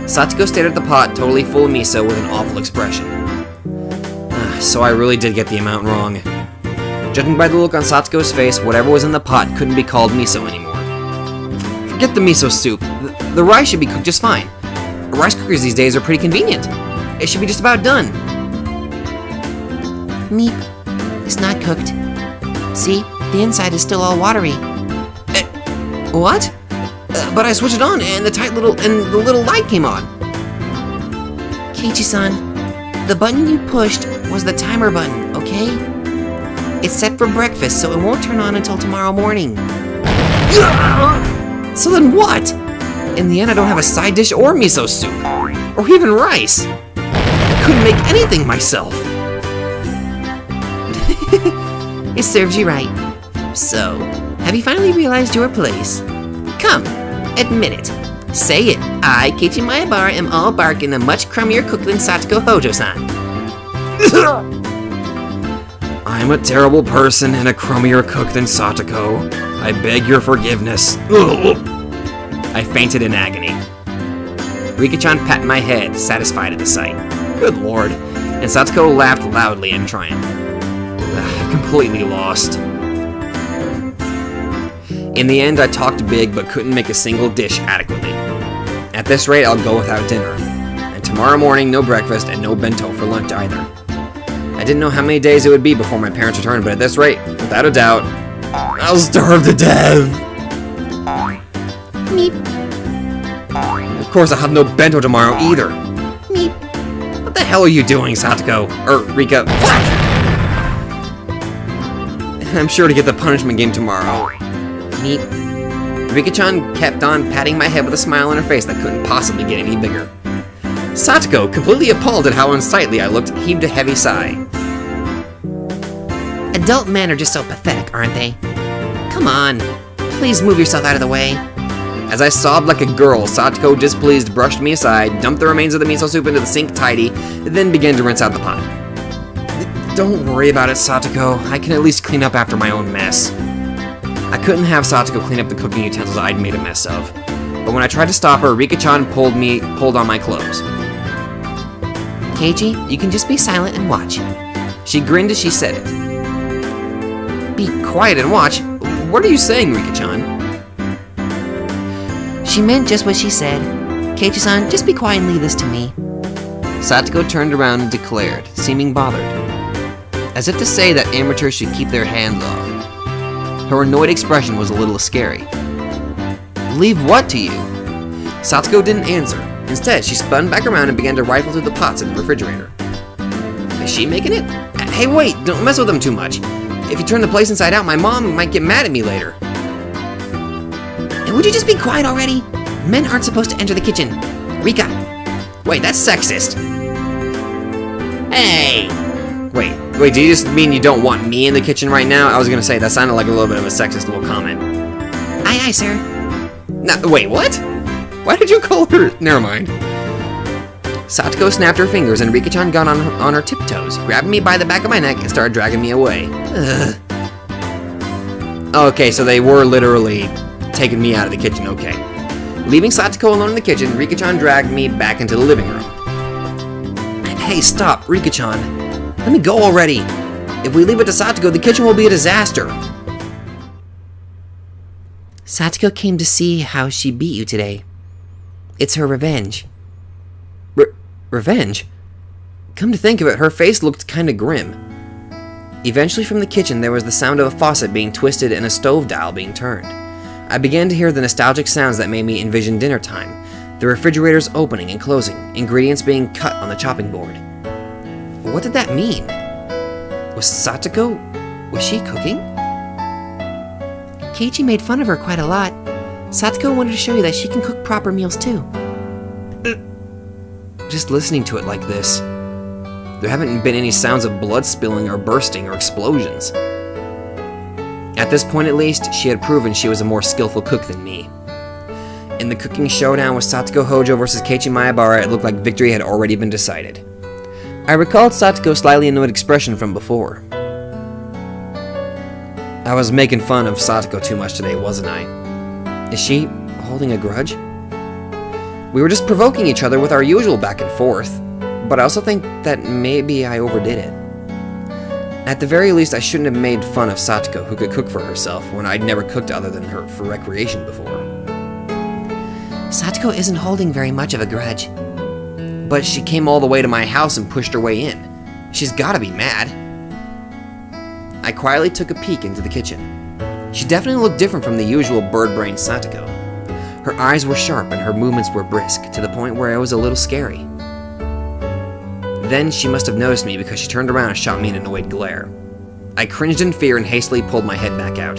Satoko stared at the pot, totally full of miso, with an awful expression. So I really did get the amount wrong. Judging by the look on Satoko's face, whatever was in the pot couldn't be called miso anymore. Forget the miso soup. The rice should be cooked just fine. Rice cookers these days are pretty convenient. It should be just about done. Meep, it's not cooked. See, the inside is still all watery. What? But I switched it on, and the little light came on. Keiichi-san, the button you pushed was the timer button, okay? It's set for breakfast, so it won't turn on until tomorrow morning. So then what? In the end, I don't have a side dish or miso soup. Or even rice. I couldn't make anything myself. It serves you right. So, have you finally realized your place? Come, admit it. Say it. I, Keiichi Maebara, am all bark and a much crummier cook than Satoko Hojo-san. I'm a terrible person and a crummier cook than Satoko. I beg your forgiveness. I fainted in agony. Rika-chan patted my head, satisfied at the sight. Good lord. And Satoko laughed loudly in triumph. Completely lost. In the end, I talked big but couldn't make a single dish adequately. At this rate, I'll go without dinner. And tomorrow morning, no breakfast and no bento for lunch either. I didn't know how many days it would be before my parents returned, but at this rate, without a doubt, I'll starve to death. Meep. Of course, I'll have no bento tomorrow either. Meep. What the hell are you doing, Satoko? Rika. I'm sure to get the punishment game tomorrow. Meep. Rika-chan kept on patting my head with a smile on her face that couldn't possibly get any bigger. Satoko, completely appalled at how unsightly I looked, heaved a heavy sigh. Adult men are just so pathetic, aren't they? Come on, please move yourself out of the way. As I sobbed like a girl, Satoko, displeased, brushed me aside, dumped the remains of the miso soup into the sink tidy, then began to rinse out the pot. Don't worry about it, Satoko. I can at least clean up after my own mess. I couldn't have Satoko clean up the cooking utensils I'd made a mess of. But when I tried to stop her, Rika-chan pulled on my clothes. Keiichi, you can just be silent and watch. She grinned as she said it. Be quiet and watch? What are you saying, Rika-chan? She meant just what she said. Keiichi-san, just be quiet and leave this to me. Satoko turned around and declared, seeming bothered, as if to say that amateurs should keep their hands off. Her annoyed expression was a little scary. Leave what to you? Satoko didn't answer. Instead, she spun back around and began to rifle through the pots in the refrigerator. Is she making it? Hey, wait, don't mess with them too much. If you turn the place inside out, my mom might get mad at me later. And would you just be quiet already? Men aren't supposed to enter the kitchen. Rika. Wait, that's sexist. Hey! Wait, do you just mean you don't want me in the kitchen right now? I was gonna say, that sounded like a little bit of a sexist little comment. Aye, aye, sir. Wait, what? Why did you call her? Never mind. Satoko snapped her fingers and Rika-chan got on her tiptoes, grabbed me by the back of my neck and started dragging me away. Ugh. Okay, so they were literally taking me out of the kitchen, okay. Leaving Satoko alone in the kitchen, Rika-chan dragged me back into the living room. Hey, stop, Rika-chan. Let me go already. If we leave it to Satoko, the kitchen will be a disaster. Satoko came to see how she beat you today. It's her revenge. Revenge? Come to think of it, her face looked kinda grim. Eventually from the kitchen there was the sound of a faucet being twisted and a stove dial being turned. I began to hear the nostalgic sounds that made me envision dinner time, the refrigerators opening and closing, ingredients being cut on the chopping board. What did that mean? Was she cooking? Keiichi made fun of her quite a lot. Satoko wanted to show you that she can cook proper meals too. Just listening to it like this, there haven't been any sounds of blood spilling or bursting or explosions. At this point at least, she had proven she was a more skillful cook than me. In the cooking showdown with Satoko Hojo versus Keiichi Maebara, it looked like victory had already been decided. I recalled Satoko's slightly annoyed expression from before. I was making fun of Satoko too much today, wasn't I? Is she holding a grudge? We were just provoking each other with our usual back and forth, but I also think that maybe I overdid it. At the very least, I shouldn't have made fun of Satoko, who could cook for herself, when I'd never cooked other than her for recreation before. Satoko isn't holding very much of a grudge. But she came all the way to my house and pushed her way in. She's gotta be mad. I quietly took a peek into the kitchen. She definitely looked different from the usual bird-brained Satoko. Her eyes were sharp and her movements were brisk, to the point where it was a little scary. Then she must have noticed me because she turned around and shot me an annoyed glare. I cringed in fear and hastily pulled my head back out.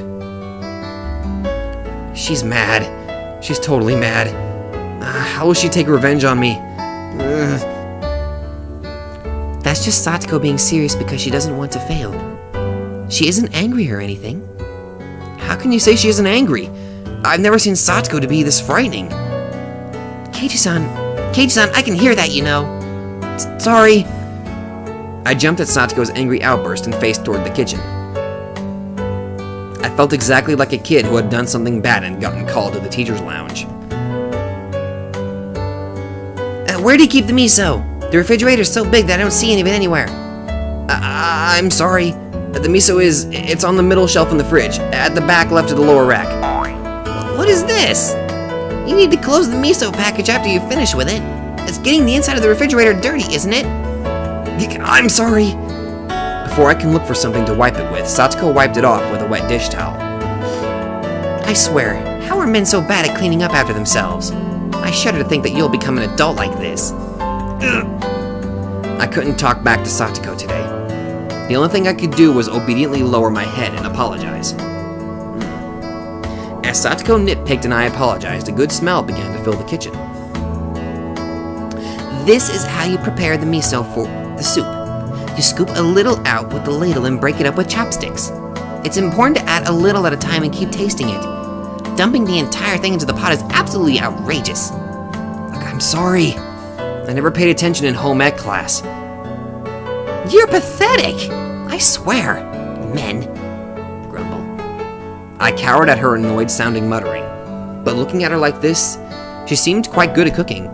She's mad. She's totally mad. How will she take revenge on me? That's just Satoko being serious because she doesn't want to fail. She isn't angry or anything. How can you say she isn't angry? I've never seen Satoko to be this frightening. Keiichi-san, I can hear that, you know. Sorry. I jumped at Satoko's angry outburst and faced toward the kitchen. I felt exactly like a kid who had done something bad and gotten called to the teacher's lounge. Where do you keep the miso? The refrigerator's so big that I don't see any of it anywhere. I'm sorry. The miso it's on the middle shelf in the fridge, at the back left of the lower rack. What is this? You need to close the miso package after you finish with it. It's getting the inside of the refrigerator dirty, isn't it? I'm sorry. Before I can look for something to wipe it with, Satoko wiped it off with a wet dish towel. I swear, how are men so bad at cleaning up after themselves? I shudder to think that you'll become an adult like this. I couldn't talk back to Satoko today. The only thing I could do was obediently lower my head and apologize. As Satoko nitpicked and I apologized, a good smell began to fill the kitchen. This is how you prepare the miso for the soup. You scoop a little out with the ladle and break it up with chopsticks. It's important to add a little at a time and keep tasting it. Dumping the entire thing into the pot is absolutely outrageous. Look, I'm sorry. I never paid attention in home ec class. You're pathetic! I swear. Men. Grumble. I cowered at her annoyed-sounding muttering. But looking at her like this, she seemed quite good at cooking.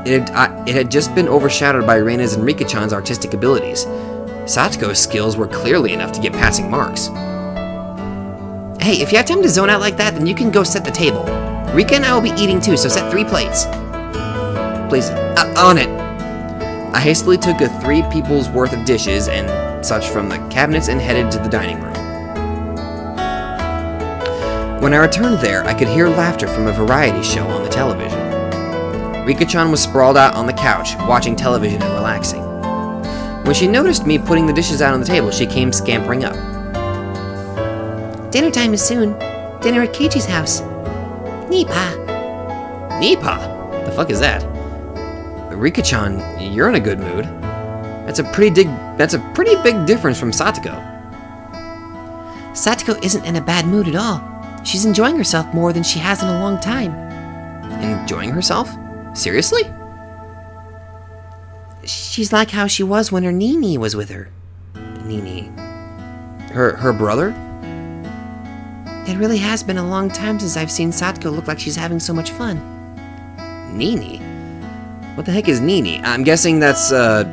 It had just been overshadowed by Reina's and Rika-chan's artistic abilities. Satoko's skills were clearly enough to get passing marks. Hey, if you have time to zone out like that, then you can go set the table. Rika and I will be eating too, so set 3 plates. Please, on it. I hastily took 3 people's worth of dishes and such from the cabinets and headed to the dining room. When I returned there, I could hear laughter from a variety show on the television. Rika-chan was sprawled out on the couch, watching television and relaxing. When she noticed me putting the dishes out on the table, she came scampering up. Dinner time is soon. Dinner at Keiichi's house. Nipa. Nipa? The fuck is that? Rika-chan, you're in a good mood. That's a pretty big difference from Satoko. Satoko isn't in a bad mood at all. She's enjoying herself more than she has in a long time. Enjoying herself? Seriously? She's like how she was when her Nini was with her. Nini? Her brother? It really has been a long time since I've seen Satoko look like she's having so much fun. Nini? What the heck is Nini? I'm guessing that's a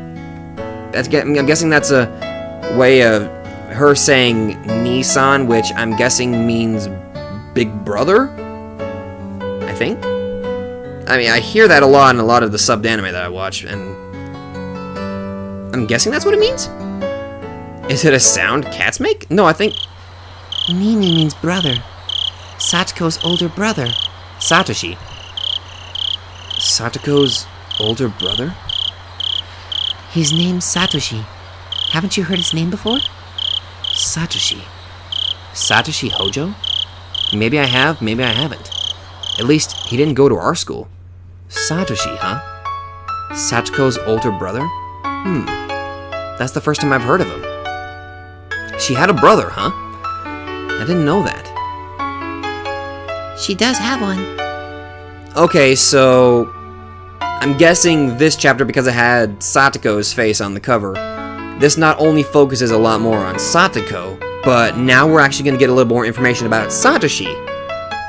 way of her saying Nissan, which I'm guessing means big brother? I think? I mean, I hear that a lot in a lot of the subbed anime that I watch, and I'm guessing that's what it means? Is it a sound cats make? No, I think... Nini means brother. Satoko's older brother. Satoshi. Satoko's older brother? His name's Satoshi. Haven't you heard his name before? Satoshi. Satoshi Hojo? Maybe I have, maybe I haven't. At least, he didn't go to our school. Satoshi, huh? Satoko's older brother? That's the first time I've heard of him. She had a brother, huh? I didn't know that. She does have one. Okay, so I'm guessing this chapter, because it had Satoko's face on the cover, this not only focuses a lot more on Satoko, but now we're actually going to get a little more information about Satoshi.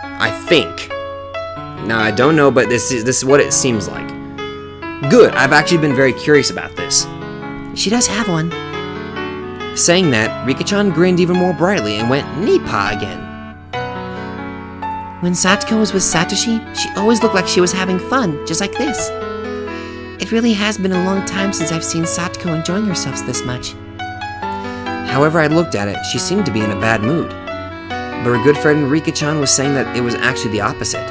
I think. Now, I don't know, but this is what it seems like. Good, I've actually been very curious about this. She does have one. Saying that, Rika-chan grinned even more brightly and went Nipa again. When Satoko was with Satoshi, she always looked like she was having fun, just like this. It really has been a long time since I've seen Satoko enjoying herself this much. However I looked at it, she seemed to be in a bad mood. But her good friend Rika-chan was saying that it was actually the opposite.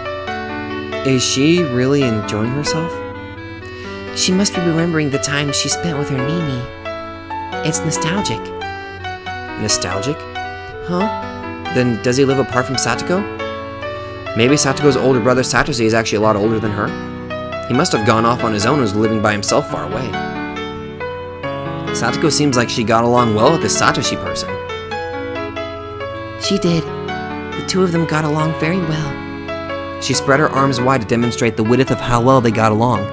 Is she really enjoying herself? She must be remembering the time she spent with her Nini. It's nostalgic. Nostalgic? Huh? Then does he live apart from Satoko? Maybe Satoko's older brother Satoshi is actually a lot older than her. He must have gone off on his own and was living by himself far away. Satoko seems like she got along well with this Satoshi person. She did. The two of them got along very well. She spread her arms wide to demonstrate the width of how well they got along.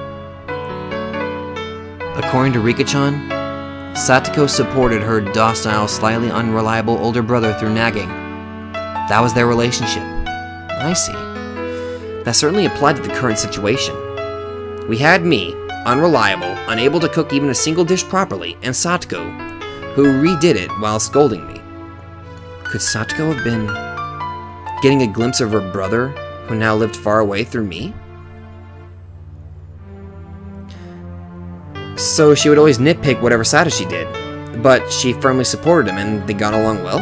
According to Rika-chan, Satoko supported her docile, slightly unreliable older brother through nagging. That was their relationship. I see. That certainly applied to the current situation. We had me, unreliable, unable to cook even a single dish properly, and Satoko, who redid it while scolding me. Could Satoko have been getting a glimpse of her brother, who now lived far away, through me? So she would always nitpick whatever Satoshi did, but she firmly supported him and they got along well?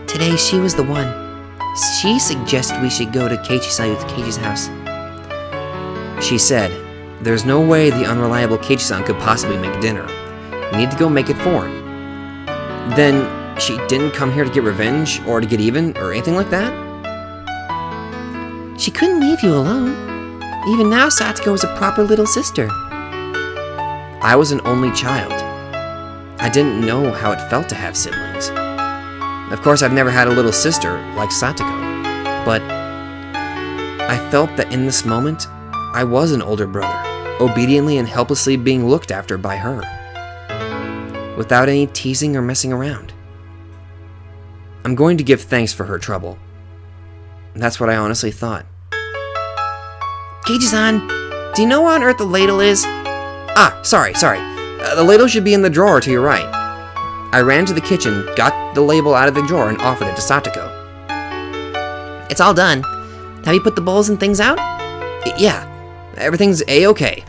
Today she was the one. She suggested we should go to Keiichi's house. She said, "There's no way the unreliable Keiichi-san could possibly make dinner. We need to go make it for him." Then she didn't come here to get revenge or to get even or anything like that? She couldn't leave you alone. Even now, Satoko is a proper little sister. I was an only child. I didn't know how it felt to have siblings. Of course, I've never had a little sister like Satoko, but I felt that in this moment, I was an older brother, obediently and helplessly being looked after by her, without any teasing or messing around. I'm going to give thanks for her trouble. That's what I honestly thought. Keiichi-san, do you know where on earth the ladle is? Ah, sorry. The ladle should be in the drawer to your right. I ran to the kitchen, got the label out of the drawer, and offered it to Satoko. It's all done. Have you put the bowls and things out? Yeah, everything's A-okay.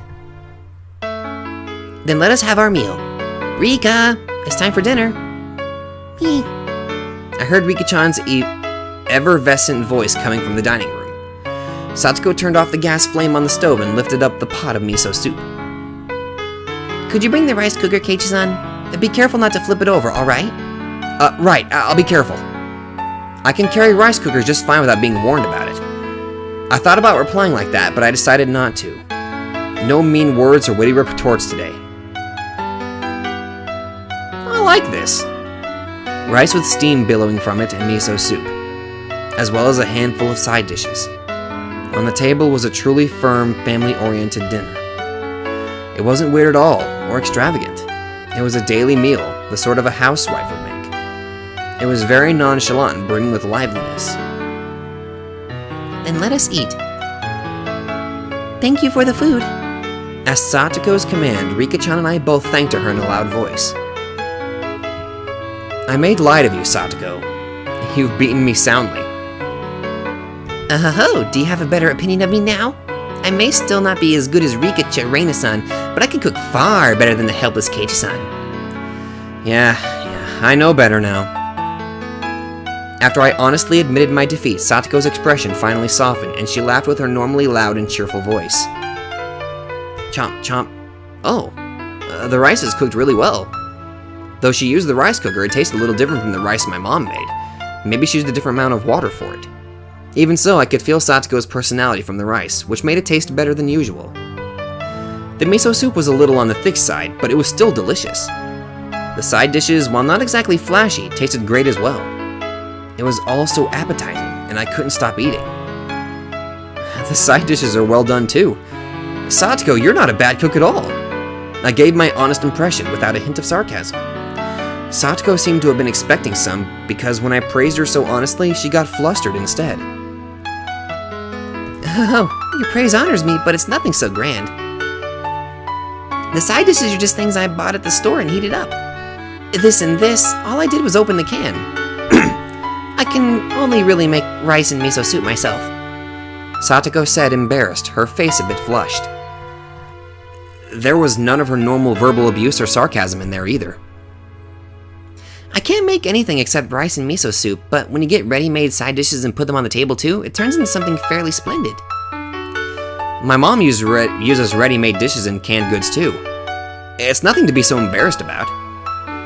Then let us have our meal. Rika, it's time for dinner. Me. I heard Rika-chan's effervescent voice coming from the dining room. Satoko turned off the gas flame on the stove and lifted up the pot of miso soup. Could you bring the rice cooker, Keiichi-san? Be careful not to flip it over, alright? Right, I'll be careful. I can carry rice cookers just fine without being warned about it. I thought about replying like that, but I decided not to. No mean words or witty retorts today. I like this. Rice with steam billowing from it and miso soup, as well as a handful of side dishes. On the table was a truly firm, family-oriented dinner. It wasn't weird at all, or extravagant. It was a daily meal, the sort of a housewife would make. It was very nonchalant and brimming with liveliness. Then let us eat. Thank you for the food. At Satoko's command, Rika-chan and I both thanked her in a loud voice. I made light of you, Satoko. You've beaten me soundly. Oh, do you have a better opinion of me now? I may still not be as good as Reina-san, but I can cook far better than the helpless Keiichi-san. Yeah, I know better now. After I honestly admitted my defeat, Satoko's expression finally softened, and she laughed with her normally loud and cheerful voice. Chomp, chomp. Oh, the rice is cooked really well. Though she used the rice cooker, it tasted a little different from the rice my mom made. Maybe she used a different amount of water for it. Even so, I could feel Satoko's personality from the rice, which made it taste better than usual. The miso soup was a little on the thick side, but it was still delicious. The side dishes, while not exactly flashy, tasted great as well. It was all so appetizing, and I couldn't stop eating. The side dishes are well done too. Satoko, you're not a bad cook at all. I gave my honest impression without a hint of sarcasm. Satoko seemed to have been expecting some, because when I praised her so honestly, she got flustered instead. Oh, your praise honors me, but it's nothing so grand. The side dishes are just things I bought at the store and heated up. This and this, all I did was open the can. I can only really make rice and miso soup myself. Satoko said, embarrassed, her face a bit flushed. There was none of her normal verbal abuse or sarcasm in there either. I can't make anything except rice and miso soup, but when you get ready-made side dishes and put them on the table too, it turns into something fairly splendid. My mom uses ready-made dishes and canned goods too. It's nothing to be so embarrassed about.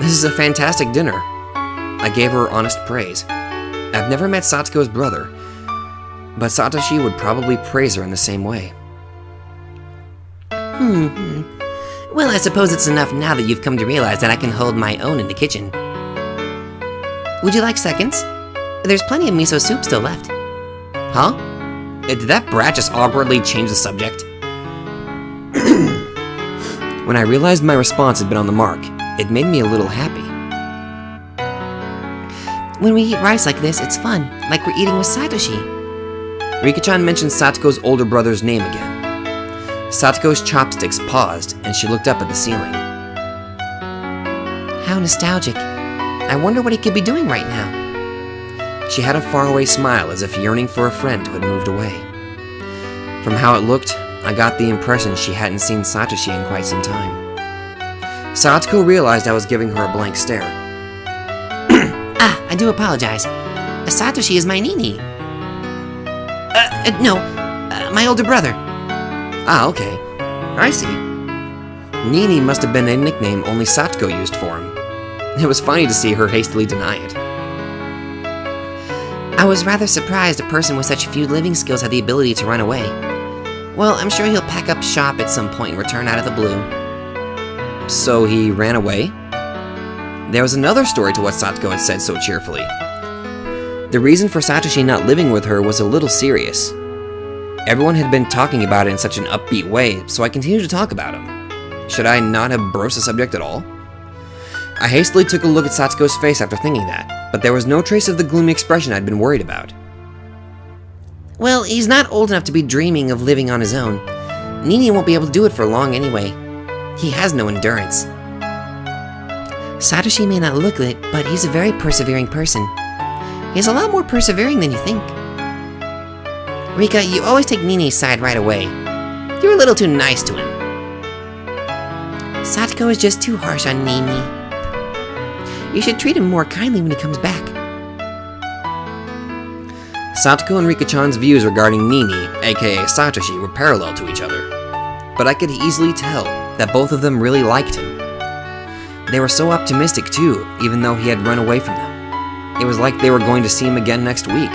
This is a fantastic dinner. I gave her honest praise. I've never met Satoko's brother, but Satoshi would probably praise her in the same way. Well, I suppose it's enough now that you've come to realize that I can hold my own in the kitchen. Would you like seconds? There's plenty of miso soup still left. Huh? Did that brat just awkwardly change the subject? When I realized my response had been on the mark, it made me a little happy. When we eat rice like this, it's fun, like we're eating with Satoshi. Rika-chan mentioned Satoko's older brother's name again. Satoko's chopsticks paused, and she looked up at the ceiling. How nostalgic. I wonder what he could be doing right now. She had a faraway smile, as if yearning for a friend who had moved away. From how it looked, I got the impression she hadn't seen Satoshi in quite some time. Satoko realized I was giving her a blank stare. I do apologize. Satoshi is my Nini. No, my older brother. Ah, okay. I see. Nini must have been a nickname only Satoko used for him. It was funny to see her hastily deny it. I was rather surprised a person with such few living skills had the ability to run away. Well, I'm sure he'll pack up shop at some point and return out of the blue. So he ran away? There was another story to what Satoko had said so cheerfully. The reason for Satoshi not living with her was a little serious. Everyone had been talking about it in such an upbeat way, so I continued to talk about him. Should I not have broached the subject at all? I hastily took a look at Satoko's face after thinking that, but there was no trace of the gloomy expression I'd been worried about. Well, he's not old enough to be dreaming of living on his own. Nini won't be able to do it for long anyway. He has no endurance. Satoshi may not look it, but he's a very persevering person. He's a lot more persevering than you think. Rika, you always take Nini's side right away. You're a little too nice to him. Satoko is just too harsh on Nini. You should treat him more kindly when he comes back. Satoko and Rika-chan's views regarding Nini, aka Satoshi, were parallel to each other. But I could easily tell that both of them really liked him. They were so optimistic too, even though he had run away from them. It was like they were going to see him again next week.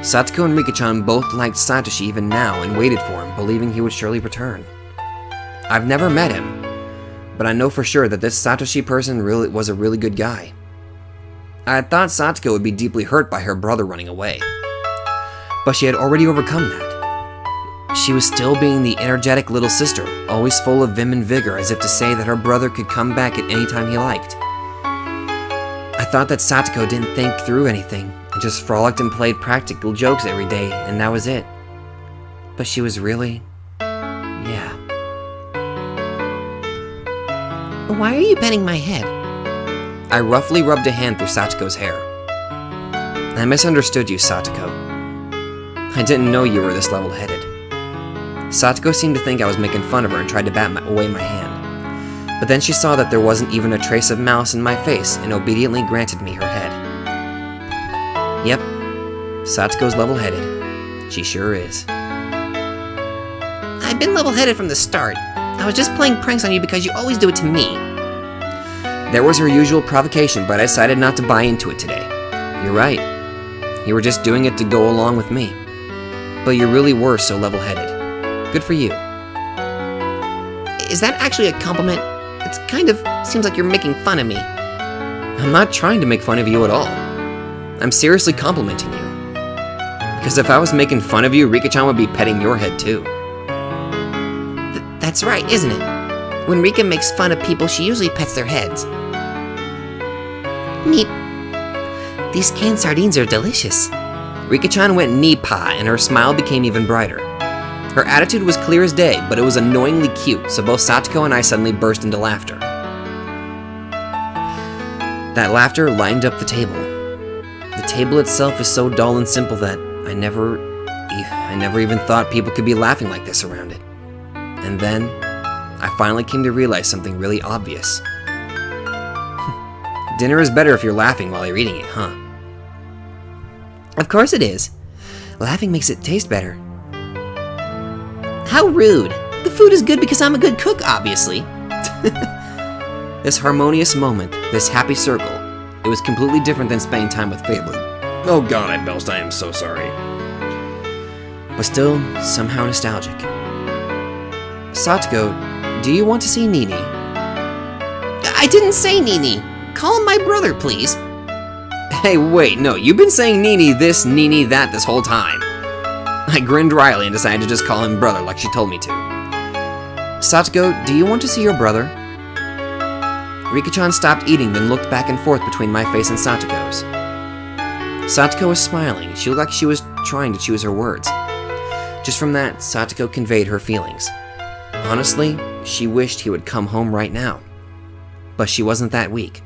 Satoko and Rika-chan both liked Satoshi even now and waited for him, believing he would surely return. I've never met him, but I know for sure that this Satoshi person really was a really good guy. I had thought Satoko would be deeply hurt by her brother running away, but she had already overcome that. She was still being the energetic little sister, always full of vim and vigor, as if to say that her brother could come back at any time he liked. I thought that Satoko didn't think through anything, and just frolicked and played practical jokes every day, and that was it. But she was really... yeah. Why are you petting my head? I roughly rubbed a hand through Satoko's hair. I misunderstood you, Satoko. I didn't know you were this level-headed. Satoko seemed to think I was making fun of her and tried to bat away my hand. But then she saw that there wasn't even a trace of malice in my face and obediently granted me her head. Yep, Satoko's level-headed. She sure is. I've been level-headed from the start. I was just playing pranks on you because you always do it to me. There was her usual provocation, but I decided not to buy into it today. You're right. You were just doing it to go along with me. But you really were so level-headed. Good for you. Is that actually a compliment? It kind of seems like you're making fun of me. I'm not trying to make fun of you at all. I'm seriously complimenting you. Because if I was making fun of you, Rika-chan would be petting your head too. That's right, isn't it? When Rika makes fun of people, she usually pets their heads. Meep. These canned sardines are delicious. Rika-chan went knee-pie and her smile became even brighter. Her attitude was clear as day, but it was annoyingly cute, so both Satoko and I suddenly burst into laughter. That laughter lined up the table. The table itself is so dull and simple that I never even thought people could be laughing like this around it. And then, I finally came to realize something really obvious. Dinner is better if you're laughing while you're eating it, huh? Of course it is. Laughing makes it taste better. How rude. The food is good because I'm a good cook, obviously. This harmonious moment, this happy circle, it was completely different than spending time with family. Oh god, I belched, I am so sorry. But still, somehow nostalgic. Satoko, do you want to see Nini? I didn't say Nini. Call him my brother, please. Hey, wait, no, you've been saying Nini this, Nini that this whole time. I grinned wryly and decided to just call him brother like she told me to. Satoko, do you want to see your brother? Rika-chan stopped eating, then looked back and forth between my face and Satoko's. Satoko was smiling. She looked like she was trying to choose her words. Just from that, Satoko conveyed her feelings. Honestly, she wished he would come home right now. But she wasn't that weak.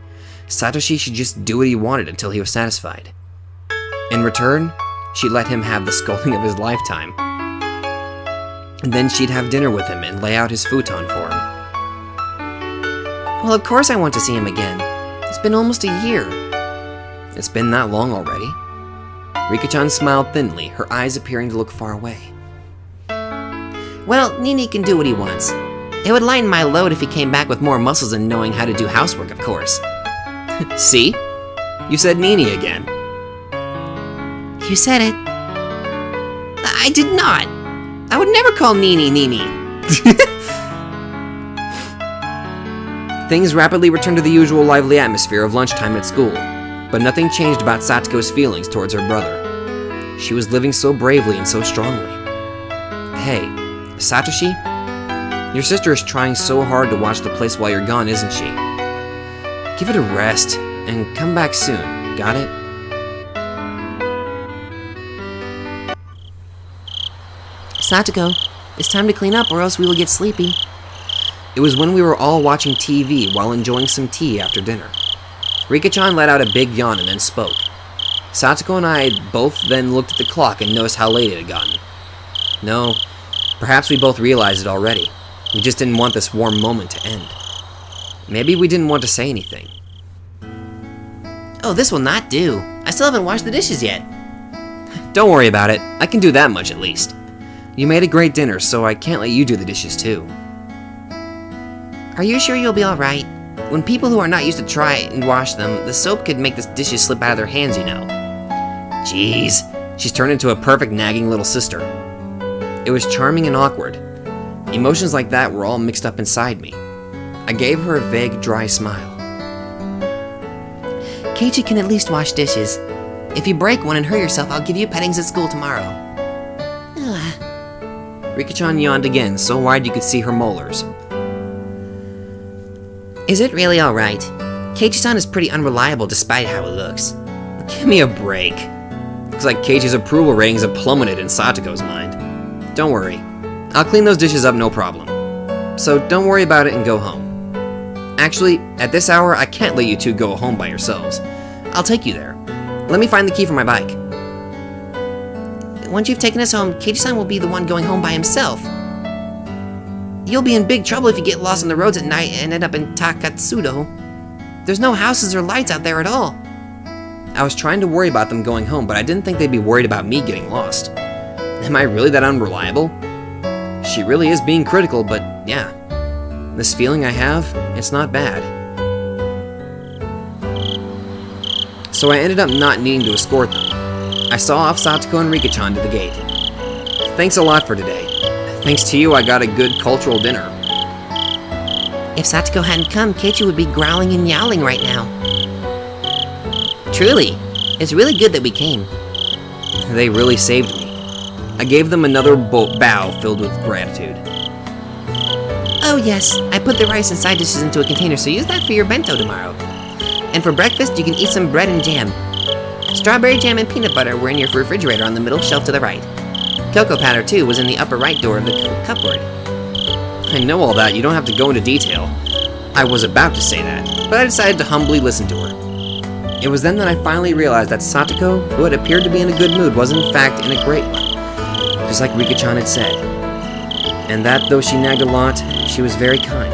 Satoshi should just do what he wanted until he was satisfied. In return, she'd let him have the scolding of his lifetime. And then she'd have dinner with him and lay out his futon for him. Well, of course I want to see him again. It's been almost a year. It's been that long already. Rika-chan smiled thinly, her eyes appearing to look far away. Well, Nini can do what he wants. It would lighten my load if he came back with more muscles and knowing how to do housework, of course. See? You said Nini again. You said it. I did not. I would never call Nini Nini. Things rapidly returned to the usual lively atmosphere of lunchtime at school, but nothing changed about Satoko's feelings towards her brother. She was living so bravely and so strongly. Hey, Satoshi, your sister is trying so hard to watch the place while you're gone, isn't she? Give it a rest, and come back soon, got it? Satoko, it's time to clean up or else we will get sleepy. It was when we were all watching TV while enjoying some tea after dinner. Rika-chan let out a big yawn and then spoke. Satoko and I both then looked at the clock and noticed how late it had gotten. No, perhaps we both realized it already. We just didn't want this warm moment to end. Maybe we didn't want to say anything. Oh, this will not do. I still haven't washed the dishes yet. Don't worry about it. I can do that much at least. You made a great dinner, so I can't let you do the dishes too. Are you sure you'll be alright? When people who are not used to try and wash them, the soap could make the dishes slip out of their hands, you know. Jeez, she's turned into a perfect nagging little sister. It was charming and awkward. Emotions like that were all mixed up inside me. I gave her a vague, dry smile. Keiichi can at least wash dishes. If you break one and hurt yourself, I'll give you pettings at school tomorrow. Rika-chan yawned again, so wide you could see her molars. Is it really alright? Keiichi-san is pretty unreliable despite how it looks. Give me a break. Looks like Keiichi's approval ratings have plummeted in Satoko's mind. Don't worry. I'll clean those dishes up no problem. So don't worry about it and go home. Actually, at this hour, I can't let you two go home by yourselves. I'll take you there. Let me find the key for my bike. Once you've taken us home, Keiichi-san will be the one going home by himself. You'll be in big trouble if you get lost on the roads at night and end up in Takatsudo. There's no houses or lights out there at all. I was trying to worry about them going home, but I didn't think they'd be worried about me getting lost. Am I really that unreliable? She really is being critical, but yeah. This feeling I have, it's not bad. So I ended up not needing to escort them. I saw off Satoko and Rika-chan to the gate. Thanks a lot for today. Thanks to you, I got a good cultural dinner. If Satoko hadn't come, Keiichi would be growling and yowling right now. Truly, it's really good that we came. They really saved me. I gave them another bow filled with gratitude. Oh yes, I put the rice and side dishes into a container, so use that for your bento tomorrow. And for breakfast, you can eat some bread and jam. Strawberry jam and peanut butter were in your refrigerator on the middle shelf to the right. Cocoa powder, too, was in the upper right door of the cupboard. I know all that, you don't have to go into detail. I was about to say that, but I decided to humbly listen to her. It was then that I finally realized that Satoko, who had appeared to be in a good mood, was in fact in a great one, just like Rika-chan had said. And that, though she nagged a lot, she was very kind.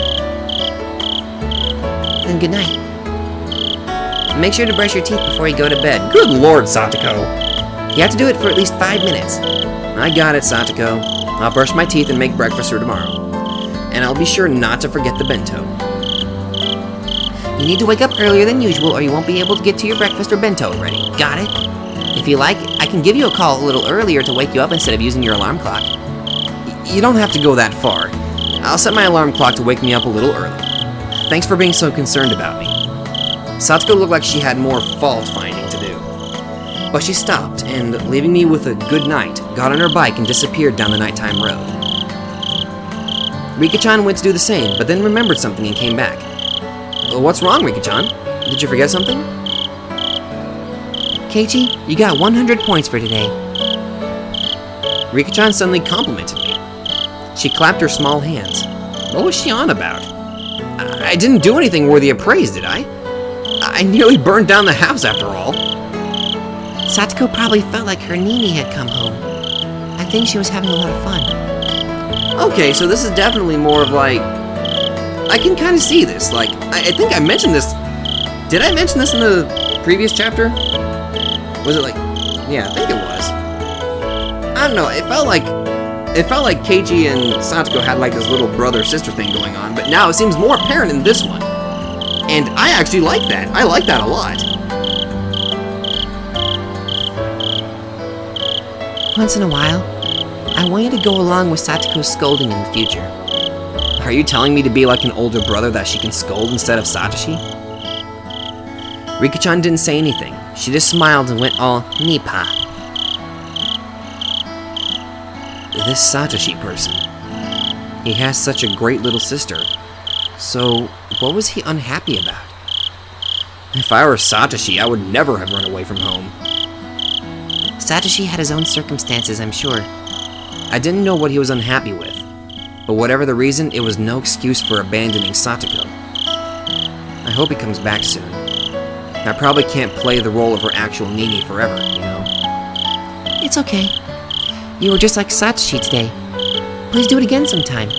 Then good night. Make sure to brush your teeth before you go to bed. Good lord, Satoko! You have to do it for at least 5 minutes. I got it, Satoko. I'll brush my teeth and make breakfast for tomorrow. And I'll be sure not to forget the bento. You need to wake up earlier than usual or you won't be able to get to your breakfast or bento ready. Got it? If you like, I can give you a call a little earlier to wake you up instead of using your alarm clock. You don't have to go that far. I'll set my alarm clock to wake me up a little early. Thanks for being so concerned about me. Satoko looked like she had more fault-finding to do. But she stopped, and leaving me with a good night, got on her bike and disappeared down the nighttime road. Rika-chan went to do the same, but then remembered something and came back. What's wrong, Rika-chan? Did you forget something? Keiichi, you got 100 points for today. Rika-chan suddenly complimented me. She clapped her small hands. What was she on about? I didn't do anything worthy of praise, did I? I nearly burned down the house after all. Satoko probably felt like her Nini had come home. I think she was having a lot of fun. Okay, so this is definitely more of like... I can kind of see this. Like, I think I mentioned this... Did I mention this in the previous chapter? Was it like... Yeah, I think it was. I don't know, it felt like Keiichi and Satoko had like this little brother-sister thing going on, but now it seems more apparent in this one. And I actually like that. I like that a lot. Once in a while, I want you to go along with Satoko's scolding in the future. Are you telling me to be like an older brother that she can scold instead of Satoshi? Rika-chan didn't say anything. She just smiled and went all nipa. This Satoshi person. He has such a great little sister. So, what was he unhappy about? If I were Satoshi, I would never have run away from home. Satoshi had his own circumstances, I'm sure. I didn't know what he was unhappy with, but whatever the reason, it was no excuse for abandoning Satoko. I hope he comes back soon. I probably can't play the role of her actual Nini forever, you know? It's okay. You were just like Satoshi today. Please do it again sometime.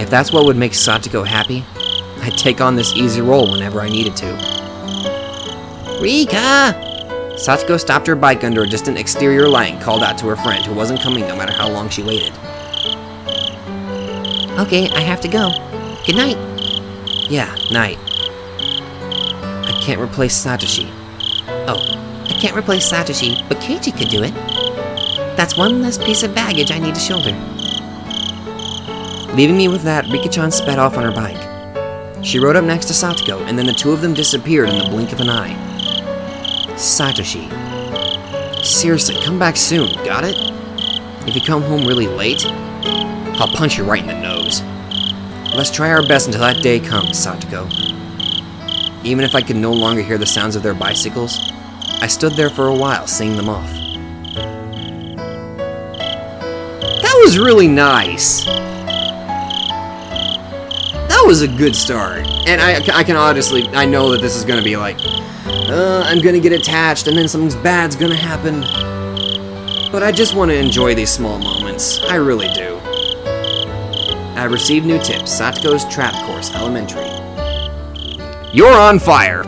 If that's what would make Satoko happy, I'd take on this easy role whenever I needed to. Rika! Satoko stopped her bike under a distant exterior light and called out to her friend, who wasn't coming no matter how long she waited. Okay, I have to go. Good night. Yeah, night. I can't replace Satoshi. Oh, I can't replace Satoshi, but Keiichi could do it. That's one less piece of baggage I need to shoulder. Leaving me with that, Rika-chan sped off on her bike. She rode up next to Satoko, and then the two of them disappeared in the blink of an eye. Satoshi. Seriously, come back soon, got it? If you come home really late, I'll punch you right in the nose. Let's try our best until that day comes, Satoko. Even if I could no longer hear the sounds of their bicycles, I stood there for a while, seeing them off. That was really nice. That was a good start. And I can honestly, I know that this is going to be like, I'm going to get attached and then something bad's going to happen. But I just want to enjoy these small moments. I really do. I received new tips. Satoko's Trap Course Elementary. You're on fire!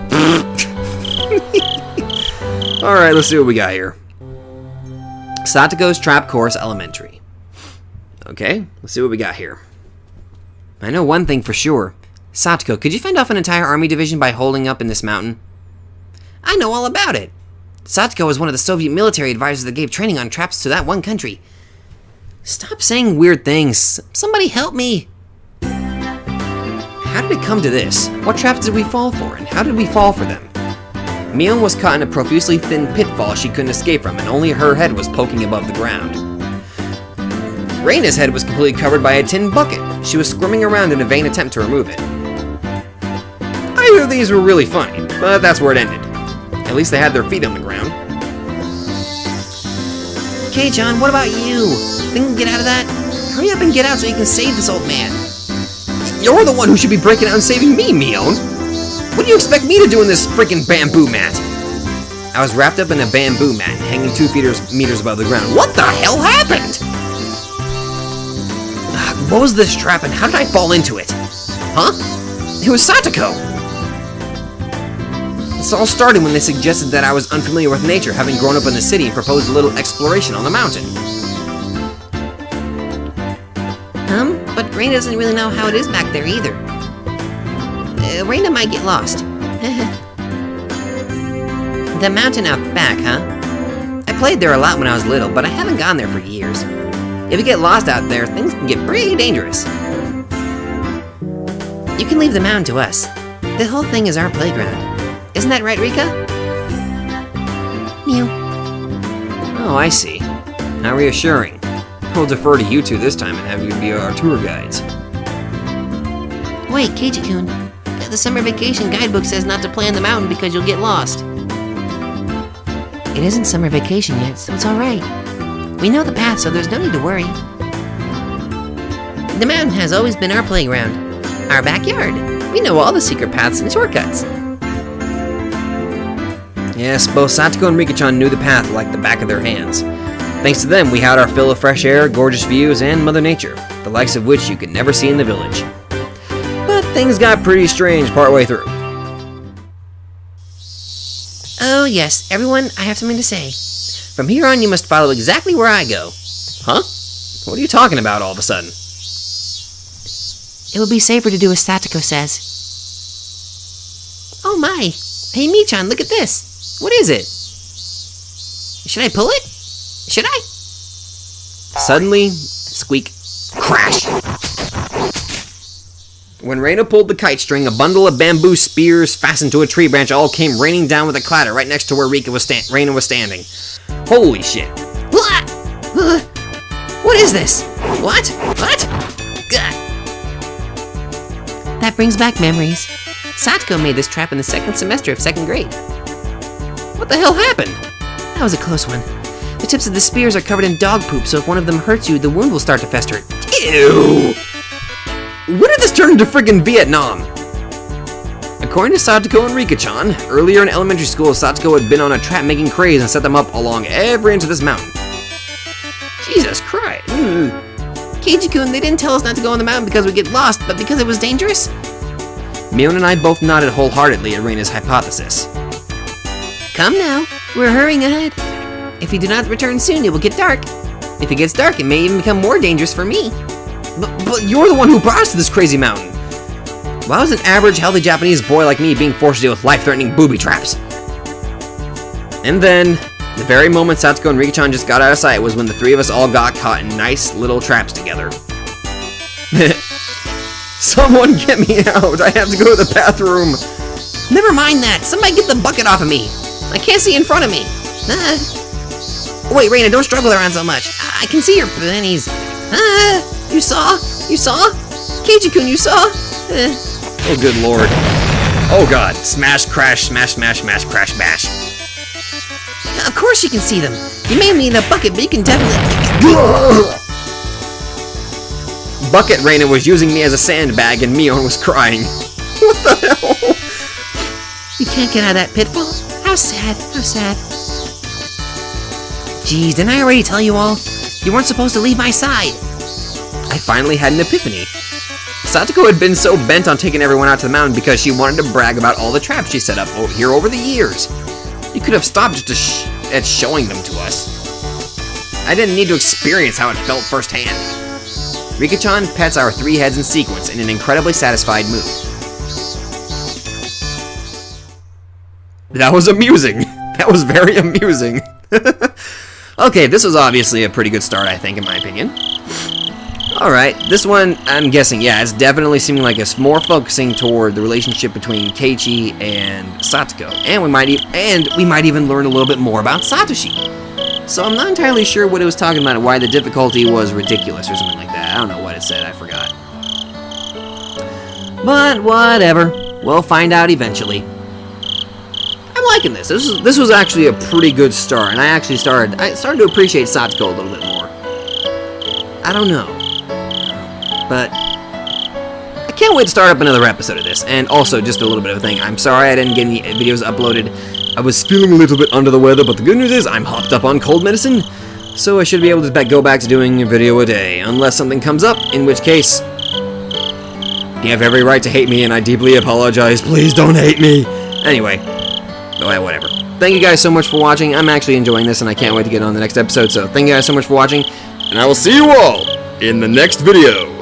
Alright, let's see what we got here. Satoko's Trap Course Elementary. Okay, let's see what we got here. I know one thing for sure. Satoko, could you fend off an entire army division by holding up in this mountain? I know all about it. Satoko was one of the Soviet military advisors that gave training on traps to that one country. Stop saying weird things. Somebody help me. How did it come to this? What traps did we fall for, and how did we fall for them? Mion was caught in a profusely thin pitfall she couldn't escape from, and only her head was poking above the ground. Reina's head was completely covered by a tin bucket. She was squirming around in a vain attempt to remove it. Either of these were really funny, but that's where it ended. At least they had their feet on the ground. Okay, John, what about you? Think you can get out of that? Hurry up and get out so you can save this old man. You're the one who should be breaking out and saving me, Mion! What do you expect me to do in this freaking bamboo mat? I was wrapped up in a bamboo mat and hanging 2 meters above the ground. What the hell happened? What was this trap and how did I fall into it? Huh? It was Satoko! This all started when they suggested that I was unfamiliar with nature, having grown up in the city, and proposed a little exploration on the mountain. But Reina doesn't really know how it is back there either. Reina might get lost. The mountain out back, huh? I played there a lot when I was little, but I haven't gone there for years. If you get lost out there, things can get pretty dangerous. You can leave the mountain to us. The whole thing is our playground. Isn't that right, Rika? Mew. Oh, I see. How reassuring. I'll defer to you two this time and have you be our tour guides. Wait, Keiji-kun. The summer vacation guidebook says not to play on the mountain because you'll get lost. It isn't summer vacation yet, so it's alright. We know the path, so there's no need to worry. The mountain has always been our playground. Our backyard. We know all the secret paths and shortcuts. Yes, both Satoko and Rika-chan knew the path like the back of their hands. Thanks to them, we had our fill of fresh air, gorgeous views, and Mother Nature, the likes of which you could never see in the village. But things got pretty strange partway through. Oh yes, everyone, I have something to say. From here on, you must follow exactly where I go. Huh? What are you talking about all of a sudden? It will be safer to do as Satoko says. Oh my! Hey Michan, look at this! What is it? Should I pull it? Should I? Suddenly, squeak, crash! When Reina pulled the kite string, a bundle of bamboo spears fastened to a tree branch all came raining down with a clatter right next to where Reina was standing. Holy shit. What is this? What? Gah. That brings back memories. Satoko made this trap in the 2nd semester of 2nd grade. What the hell happened? That was a close one. The tips of the spears are covered in dog poop, so if one of them hurts you, the wound will start to fester. Ew! When did this turn into friggin' Vietnam? According to Satoko and Rika-chan, earlier in elementary school, Satoko had been on a trap-making craze and set them up along every inch of this mountain. Jesus Christ. Keiji-kun, they didn't tell us not to go on the mountain because we'd get lost, but because it was dangerous? Mion and I both nodded wholeheartedly at Reina's hypothesis. Come now, we're hurrying ahead. If you do not return soon, it will get dark. If it gets dark, it may even become more dangerous for me. But you're the one who brought us to this crazy mountain. Why was an average, healthy Japanese boy like me being forced to deal with life-threatening booby traps? And then, the very moment Satoko and Rika-chan just got out of sight was when the 3 of us all got caught in nice little traps together. Someone get me out! I have to go to the bathroom! Never mind that! Somebody get the bucket off of me! I can't see in front of me! Wait, Reina, don't struggle around so much. I can see your panties. You saw? Keiji-kun, you saw? Oh, good lord. Oh god. Smash, crash, smash, smash, smash, crash, bash. Of course you can see them. You may need a bucket, but you can definitely... Bucket Reina was using me as a sandbag and Mion was crying. What the hell? You can't get out of that pitfall? How sad, how sad. Geez, didn't I already tell you all? You weren't supposed to leave my side. I finally had an epiphany. Satoko had been so bent on taking everyone out to the mountain because she wanted to brag about all the traps she set up here over the years. You could have stopped just at showing them to us. I didn't need to experience how it felt firsthand. Rika-chan pets our 3 heads in sequence in an incredibly satisfied mood. That was amusing. That was very amusing. Okay, this was obviously a pretty good start, I think, in my opinion. Alright, this one, I'm guessing, yeah, it's definitely seeming like it's more focusing toward the relationship between Keiichi and Satoko. And we might even learn a little bit more about Satoshi. So I'm not entirely sure what it was talking about, why the difficulty was ridiculous or something like that. I don't know what it said, I forgot. But whatever, we'll find out eventually. I'm liking this. This was actually a pretty good start, and I started to appreciate Satoko a little bit more. I don't know, but I can't wait to start up another episode of this. And also, just a little bit of a thing. I'm sorry I didn't get any videos uploaded. I was feeling a little bit under the weather, but the good news is I'm hopped up on cold medicine, so I should be able to go back to doing a video a day, unless something comes up, in which case, you have every right to hate me, and I deeply apologize. Please don't hate me. Anyway, whatever. Thank you guys so much for watching. I'm actually enjoying this, and I can't wait to get on the next episode, so thank you guys so much for watching, and I will see you all in the next video.